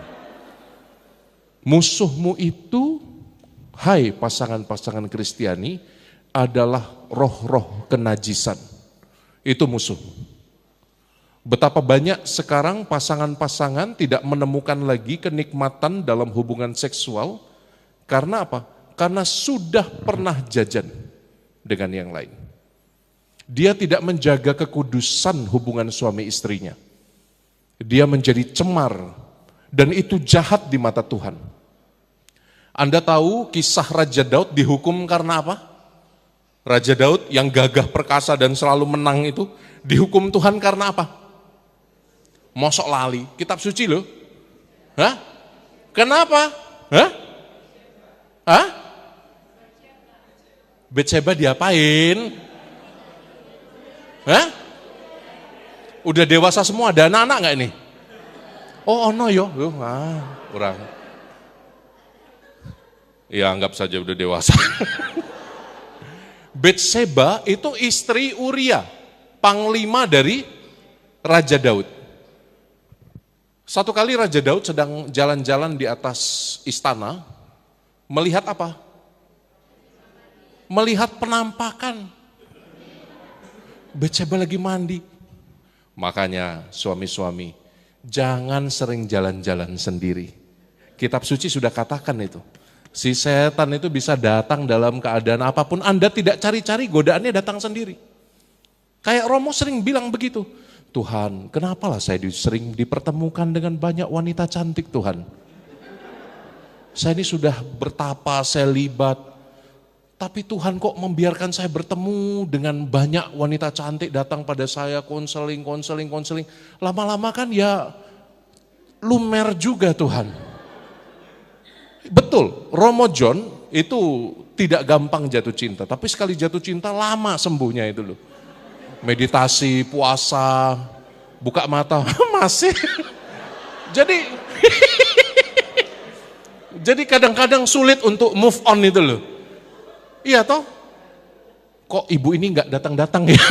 Musuhmu itu, hai pasangan-pasangan Kristiani, adalah roh-roh kenajisan. Itu musuh. Betapa banyak sekarang pasangan-pasangan tidak menemukan lagi kenikmatan dalam hubungan seksual. Karena apa? Karena sudah pernah jajan dengan yang lain. Dia tidak menjaga kekudusan hubungan suami istrinya. Dia menjadi cemar dan itu jahat di mata Tuhan. Anda tahu kisah Raja Daud dihukum karena apa? Raja Daud yang gagah perkasa dan selalu menang itu dihukum Tuhan karena apa? Mosok lali, kitab suci loh. Hah? Kenapa? Hah? Hah? Betseba diapain? Hah? Udah dewasa semua, ada anak-anak gak ini? Oh, no yo. Kurang. Ya anggap saja udah dewasa. Betseba itu istri Uria, panglima dari Raja Daud. Satu kali Raja Daud sedang jalan-jalan di atas istana, melihat apa? Melihat penampakan. Betseba lagi mandi. Makanya suami-suami, jangan sering jalan-jalan sendiri. Kitab suci sudah katakan itu. Si setan itu bisa datang dalam keadaan apapun, Anda tidak cari-cari, godaannya datang sendiri. Kayak Romo sering bilang begitu. Tuhan, kenapalah saya sering dipertemukan dengan banyak wanita cantik Tuhan. Saya ini sudah bertapa, selibat. Tapi Tuhan kok membiarkan saya bertemu dengan banyak wanita cantik datang pada saya, konseling. Lama-lama kan ya lumer juga Tuhan. Betul, Romo John itu tidak gampang jatuh cinta. Tapi sekali jatuh cinta lama sembuhnya itu loh. Meditasi, puasa, buka mata, masih. Jadi kadang-kadang sulit untuk move on itu loh. Iya toh? Kok ibu ini nggak datang-datang ya?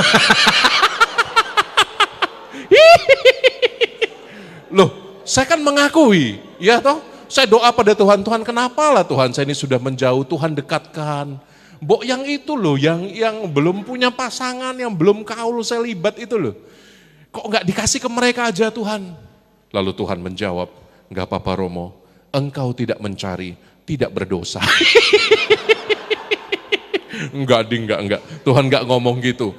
Loh, saya kan mengakui, ya toh? Saya doa pada Tuhan, Tuhan kenapalah Tuhan saya ini sudah menjauh, Tuhan dekatkan. Mbok yang itu loh, yang belum punya pasangan, yang belum kaul selibat itu loh. Kok nggak dikasih ke mereka aja Tuhan? Lalu Tuhan menjawab, nggak apa-apa Romo, engkau tidak mencari, tidak berdosa. Enggak. Tuhan enggak ngomong gitu.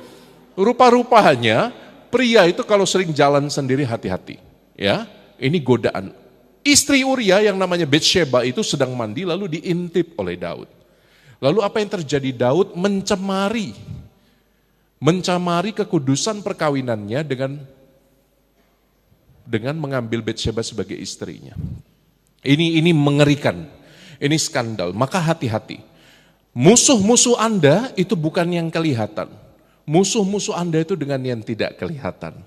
Rupa-rupanya pria itu kalau sering jalan sendiri hati-hati. Ya, ini godaan. Istri Uria yang namanya Betseba itu sedang mandi lalu diintip oleh Daud. Lalu apa yang terjadi? Daud mencemari kekudusan perkawinannya dengan mengambil Betseba sebagai istrinya. Ini mengerikan. Ini skandal. Maka hati-hati. Musuh-musuh Anda itu bukan yang kelihatan. Musuh-musuh Anda itu dengan yang tidak kelihatan.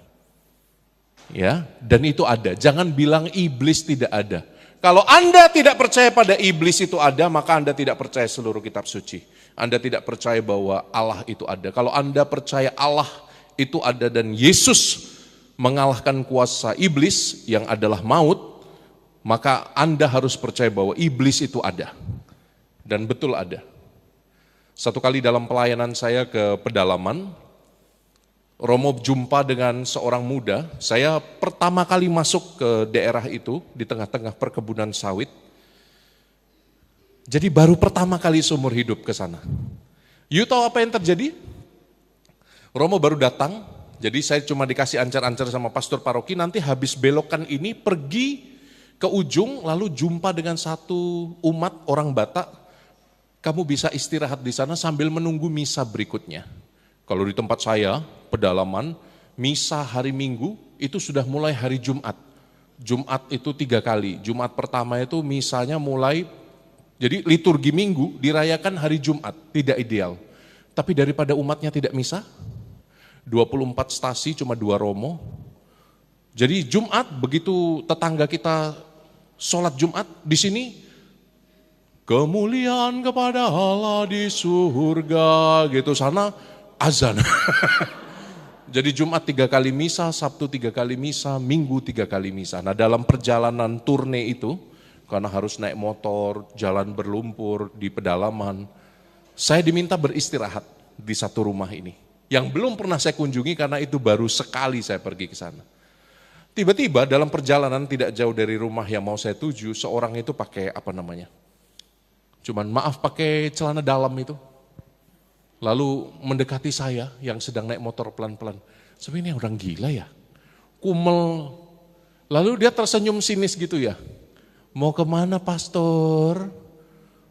Ya, dan itu ada. Jangan bilang iblis tidak ada. Kalau Anda tidak percaya pada iblis itu ada, maka Anda tidak percaya seluruh kitab suci. Anda tidak percaya bahwa Allah itu ada. Kalau Anda percaya Allah itu ada dan Yesus mengalahkan kuasa iblis yang adalah maut, maka Anda harus percaya bahwa iblis itu ada. Dan betul ada. Satu kali dalam pelayanan saya ke pedalaman, Romo jumpa dengan seorang muda. Saya pertama kali masuk ke daerah itu di tengah-tengah perkebunan sawit. Jadi baru pertama kali seumur hidup ke sana. You tahu apa yang terjadi? Romo baru datang, jadi saya cuma dikasih ancar-ancar sama pastor paroki, nanti habis belokan ini pergi ke ujung lalu jumpa dengan satu umat orang Batak. Kamu bisa istirahat di sana sambil menunggu misa berikutnya. Kalau di tempat saya, pedalaman, misa hari Minggu itu sudah mulai hari Jumat. Jumat itu 3 kali. Jumat pertama itu misanya mulai Jadi liturgi minggu dirayakan hari Jumat, tidak ideal. Tapi daripada umatnya tidak misa, 24 stasi cuma 2 romo. Jadi Jumat begitu tetangga kita sholat Jumat di sini, kemuliaan kepada Allah di surga, gitu sana azan. Jadi Jumat 3 kali misa, Sabtu 3 kali misa, Minggu 3 kali misa. Nah dalam perjalanan turne itu, karena harus naik motor, jalan berlumpur di pedalaman, saya diminta beristirahat di satu rumah ini. Yang belum pernah saya kunjungi karena itu baru sekali saya pergi ke sana. Tiba-tiba dalam perjalanan tidak jauh dari rumah yang mau saya tuju, seorang itu pakai cuman maaf pakai celana dalam itu. Lalu mendekati saya yang sedang naik motor pelan-pelan. Sebenarnya orang gila ya, kumel. Lalu dia tersenyum sinis gitu ya. Mau kemana pastor?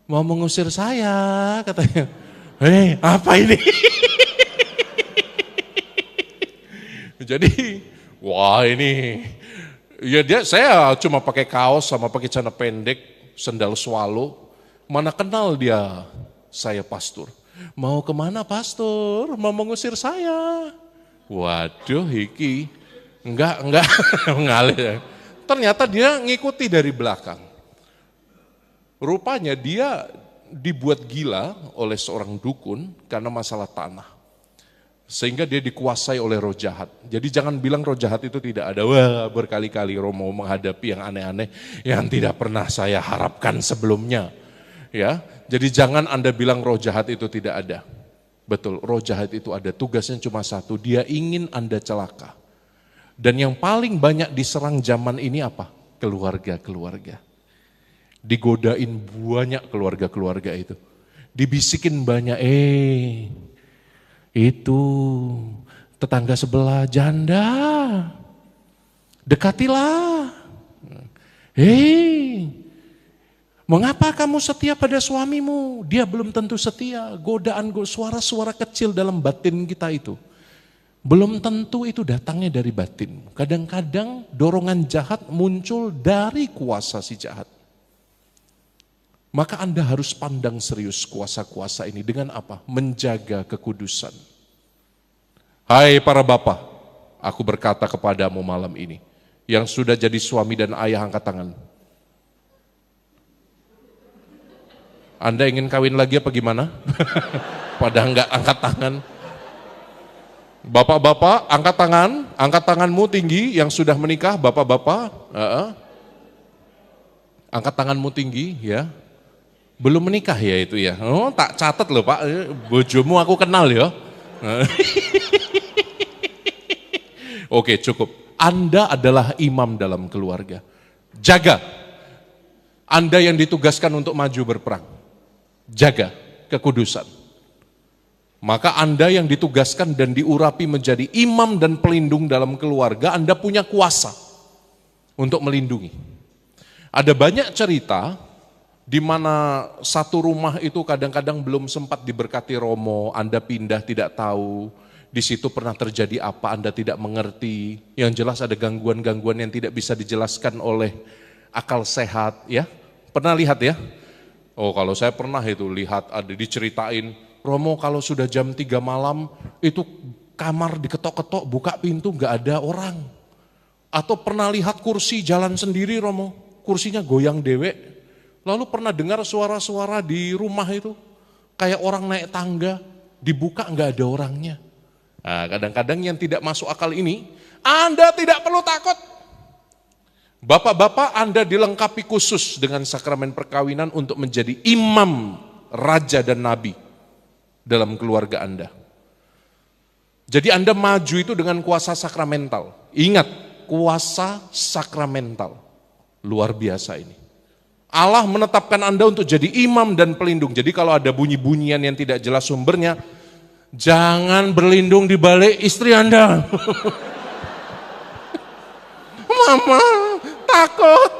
Mau mengusir saya katanya. Apa ini? Jadi, wah ini, ya saya cuma pakai kaos sama pakai celana pendek, sendal swallow. Mana kenal dia, saya pastor. Mau kemana pastor? Mau mengusir saya. Waduh, iki, enggak, mengalir. Ternyata dia ngikuti dari belakang. Rupanya dia dibuat gila oleh seorang dukun karena masalah tanah. Sehingga dia dikuasai oleh roh jahat. Jadi jangan bilang roh jahat itu tidak ada. Wah, berkali-kali Romo menghadapi yang aneh-aneh yang tidak pernah saya harapkan sebelumnya. Ya, jadi jangan Anda bilang roh jahat itu tidak ada. Betul, roh jahat itu ada. Tugasnya cuma satu, dia ingin Anda celaka. Dan yang paling banyak diserang zaman ini apa? Keluarga-keluarga. Digodain banyak keluarga-keluarga itu. Dibisikin banyak, itu tetangga sebelah janda, dekatilah. Mengapa kamu setia pada suamimu? Dia belum tentu setia. Godaan, suara-suara kecil dalam batin kita itu. Belum tentu itu datangnya dari batin. Kadang-kadang dorongan jahat muncul dari kuasa si jahat. Maka Anda harus pandang serius kuasa-kuasa ini dengan apa? Menjaga kekudusan. Hai para bapak, aku berkata kepadamu malam ini, yang sudah jadi suami dan ayah angkat tangan. Anda ingin kawin lagi apa gimana? Pada enggak angkat tangan. Bapak-bapak angkat tanganmu tinggi yang sudah menikah, bapak-bapak. Angkat tanganmu tinggi ya. Belum menikah ya itu ya. Oh, tak catat loh Pak, bojomu aku kenal ya. Oke, cukup. Anda adalah imam dalam keluarga. Jaga. Anda yang ditugaskan untuk maju berperang. Jaga kekudusan. Maka Anda yang ditugaskan dan diurapi menjadi imam dan pelindung dalam keluarga, Anda punya kuasa untuk melindungi. Ada banyak cerita di mana satu rumah itu kadang-kadang belum sempat diberkati romo, Anda pindah tidak tahu, di situ pernah terjadi apa, Anda tidak mengerti. Yang jelas ada gangguan-gangguan yang tidak bisa dijelaskan oleh akal sehat, ya. Pernah lihat ya? Oh, kalau saya pernah itu lihat ada diceritain, romo kalau sudah jam 3 malam itu kamar diketok-ketok, buka pintu nggak ada orang. Atau pernah lihat kursi jalan sendiri romo, kursinya goyang dewek. Lalu pernah dengar suara-suara di rumah itu, kayak orang naik tangga, dibuka nggak ada orangnya. Nah, kadang-kadang yang tidak masuk akal ini, Anda tidak perlu takut. Bapak-bapak Anda dilengkapi khusus dengan sakramen perkawinan untuk menjadi imam, raja dan nabi dalam keluarga Anda. Jadi Anda maju itu dengan kuasa sakramental. Ingat, kuasa sakramental. Luar biasa ini. Allah menetapkan Anda untuk jadi imam dan pelindung. Jadi kalau ada bunyi-bunyian yang tidak jelas sumbernya, jangan berlindung di balik istri Anda. Mama, takut.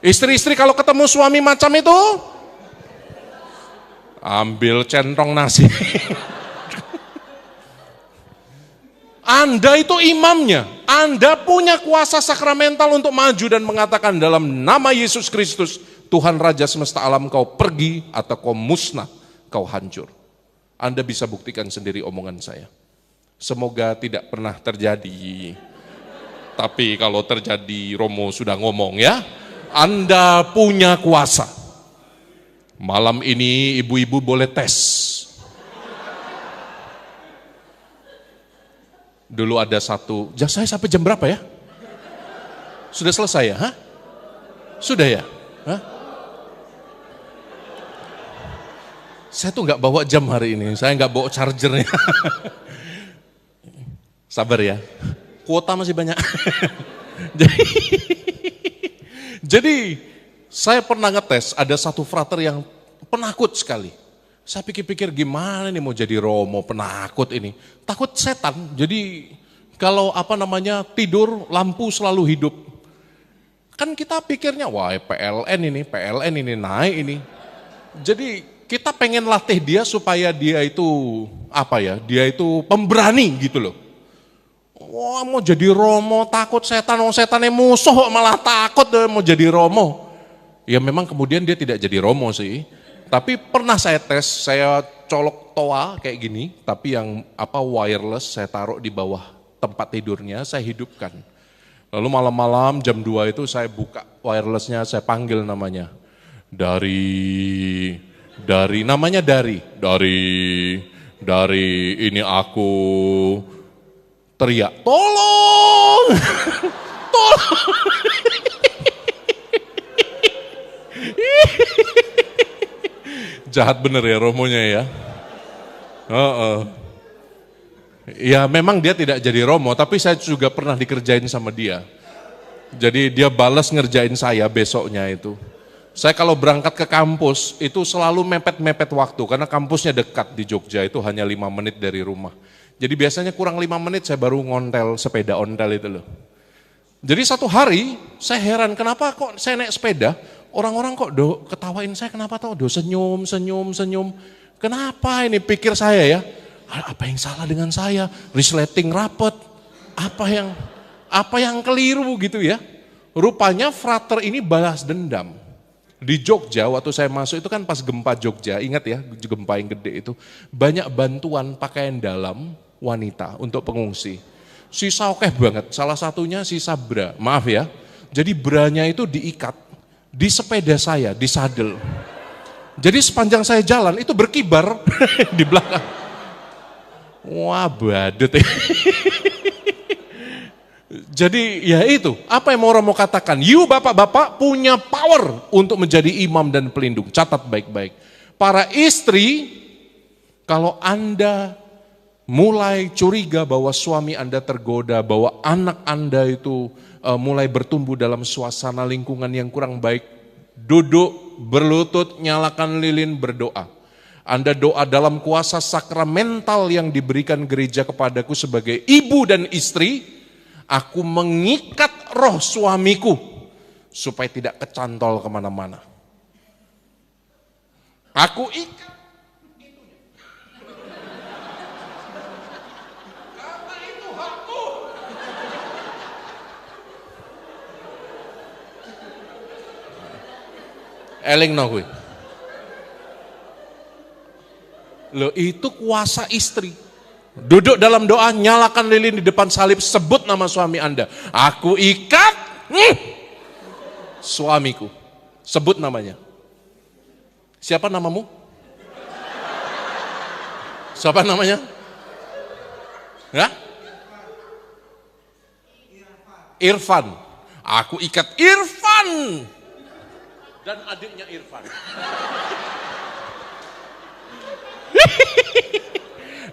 Istri-istri kalau ketemu suami macam itu, ambil centong nasi. Anda itu imamnya, Anda punya kuasa sakramental untuk maju dan mengatakan dalam nama Yesus Kristus, Tuhan Raja semesta alam kau pergi atau kau musnah, kau hancur. Anda bisa buktikan sendiri omongan saya. Semoga tidak pernah terjadi. Tapi kalau terjadi, Romo sudah ngomong ya, Anda punya kuasa. Malam ini ibu-ibu boleh tes. Dulu ada satu, saya sampai jam berapa ya? Sudah selesai ya? Hah? Sudah ya? Hah? Saya tuh nggak bawa jam hari ini, saya nggak bawa chargernya. Sabar ya, kuota masih banyak. Jadi saya pernah ngetes, ada satu frater yang penakut sekali. Saya pikir-pikir gimana nih mau jadi Romo penakut ini. Takut setan, jadi kalau tidur lampu selalu hidup. Kan kita pikirnya, wah PLN ini naik ini. Jadi kita pengen latih dia supaya dia itu dia itu pemberani gitu loh. Wah mau jadi Romo takut setan, setannya musuh malah takut mau jadi Romo. Ya memang kemudian dia tidak jadi Romo sih. Tapi pernah saya tes, saya colok toa kayak gini, tapi yang wireless saya taruh di bawah tempat tidurnya, saya hidupkan. Lalu malam-malam jam 2 itu saya buka wirelessnya, saya panggil namanya. Dari ini aku teriak, tolong, tolong. Jahat bener ya Romonya ya. Ya memang dia tidak jadi Romo, tapi saya juga pernah dikerjain sama dia. Jadi dia balas ngerjain saya besoknya itu. Saya kalau berangkat ke kampus itu selalu mepet-mepet waktu, karena kampusnya dekat di Jogja, itu hanya 5 menit dari rumah. Jadi biasanya kurang 5 menit saya baru ngontel sepeda ontel itu loh. Jadi satu hari saya heran kenapa kok saya naik sepeda, orang-orang kok ketawain saya, kenapa senyum. Kenapa ini pikir saya ya, apa yang salah dengan saya, resleting rapet, apa yang keliru gitu ya. Rupanya frater ini balas dendam. Di Jogja waktu saya masuk itu kan pas gempa Jogja, ingat ya gempa yang gede itu, banyak bantuan pakaian dalam wanita untuk pengungsi. Sisa oke banget, salah satunya sisa bra, maaf ya. Jadi branya itu diikat di sepeda saya, di sadel. Jadi sepanjang saya jalan itu berkibar di belakang. Wah badut. Jadi ya itu, apa yang mau Romo katakan? You bapak-bapak punya power untuk menjadi imam dan pelindung. Catat baik-baik. Para istri, kalau Anda mulai curiga bahwa suami Anda tergoda, bahwa anak Anda itu mulai bertumbuh dalam suasana lingkungan yang kurang baik, duduk, berlutut, nyalakan lilin, berdoa. Anda doa dalam kuasa sakramental yang diberikan gereja kepadaku sebagai ibu dan istri. Aku mengikat roh suamiku supaya tidak kecantol kemana-mana. Aku ikat itunya. Karena itu hakku. Eling no gue. Loh itu kuasa istri. Duduk dalam doa, nyalakan lilin di depan salib, sebut nama suami Anda. Aku ikat suamiku. Sebut namanya. Siapa namamu? Siapa namanya? Ya? Irfan. Aku ikat Irfan. Dan adiknya Irfan.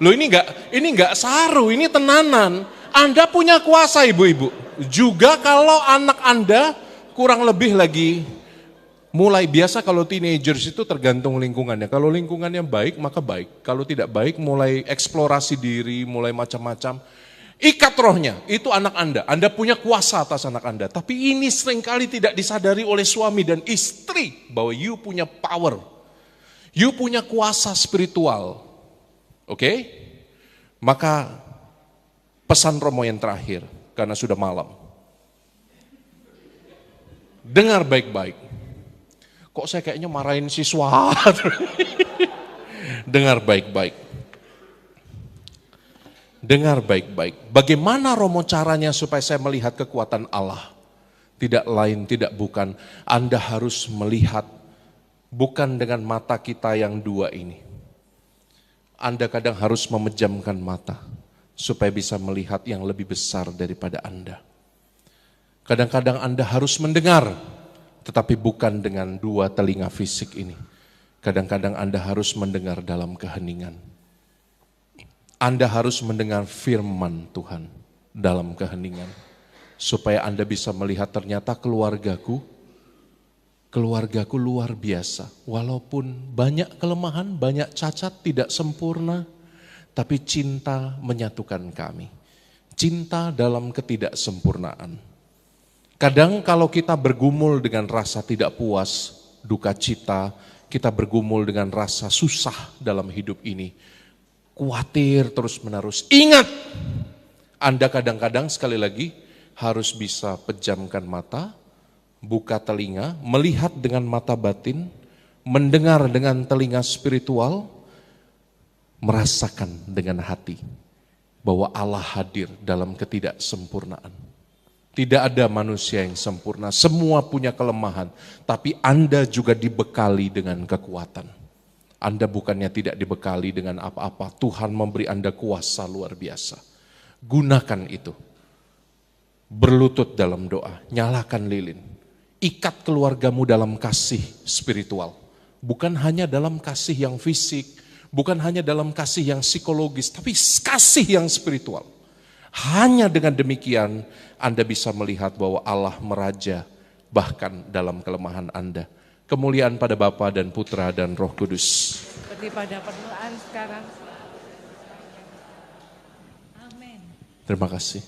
Loh ini enggak saru, ini tenanan. Anda punya kuasa ibu-ibu. Juga kalau anak Anda kurang lebih lagi mulai biasa, kalau teenagers itu tergantung lingkungannya. Kalau lingkungannya baik maka baik. Kalau tidak baik mulai eksplorasi diri, mulai macam-macam. Ikat rohnya, itu anak Anda. Anda punya kuasa atas anak Anda. Tapi ini seringkali tidak disadari oleh suami dan istri bahwa you punya power. You punya kuasa spiritual. Oke? Maka pesan Romo yang terakhir, karena sudah malam. Dengar baik-baik. Kok saya kayaknya marahin siswa? Dengar baik-baik. Dengar baik-baik. Bagaimana Romo caranya supaya saya melihat kekuatan Allah? Tidak lain, tidak bukan. Anda harus melihat bukan dengan mata kita yang dua ini. Anda kadang harus memejamkan mata supaya bisa melihat yang lebih besar daripada Anda. Kadang-kadang Anda harus mendengar, tetapi bukan dengan dua telinga fisik ini. Kadang-kadang Anda harus mendengar dalam keheningan. Anda harus mendengar firman Tuhan dalam keheningan. Supaya Anda bisa melihat ternyata keluargaku luar biasa. Walaupun banyak kelemahan, banyak cacat, tidak sempurna, tapi cinta menyatukan kami. Cinta dalam ketidaksempurnaan. Kadang kalau kita bergumul dengan rasa tidak puas, duka cita, kita bergumul dengan rasa susah dalam hidup ini. Khawatir terus-menerus. Ingat, Anda kadang-kadang sekali lagi harus bisa pejamkan mata, buka telinga, melihat dengan mata batin, mendengar dengan telinga spiritual, merasakan dengan hati bahwa Allah hadir dalam ketidaksempurnaan. Tidak ada manusia yang sempurna, semua punya kelemahan, tapi Anda juga dibekali dengan kekuatan. Anda bukannya tidak dibekali dengan apa-apa, Tuhan memberi Anda kuasa luar biasa. Gunakan itu. Berlutut dalam doa, nyalakan lilin. Ikat keluargamu dalam kasih spiritual. Bukan hanya dalam kasih yang fisik, bukan hanya dalam kasih yang psikologis, tapi kasih yang spiritual. Hanya dengan demikian Anda bisa melihat bahwa Allah meraja bahkan dalam kelemahan Anda. Kemuliaan pada Bapa dan Putra dan Roh Kudus. Seperti pada permulaan sekarang. Amin. Terima kasih.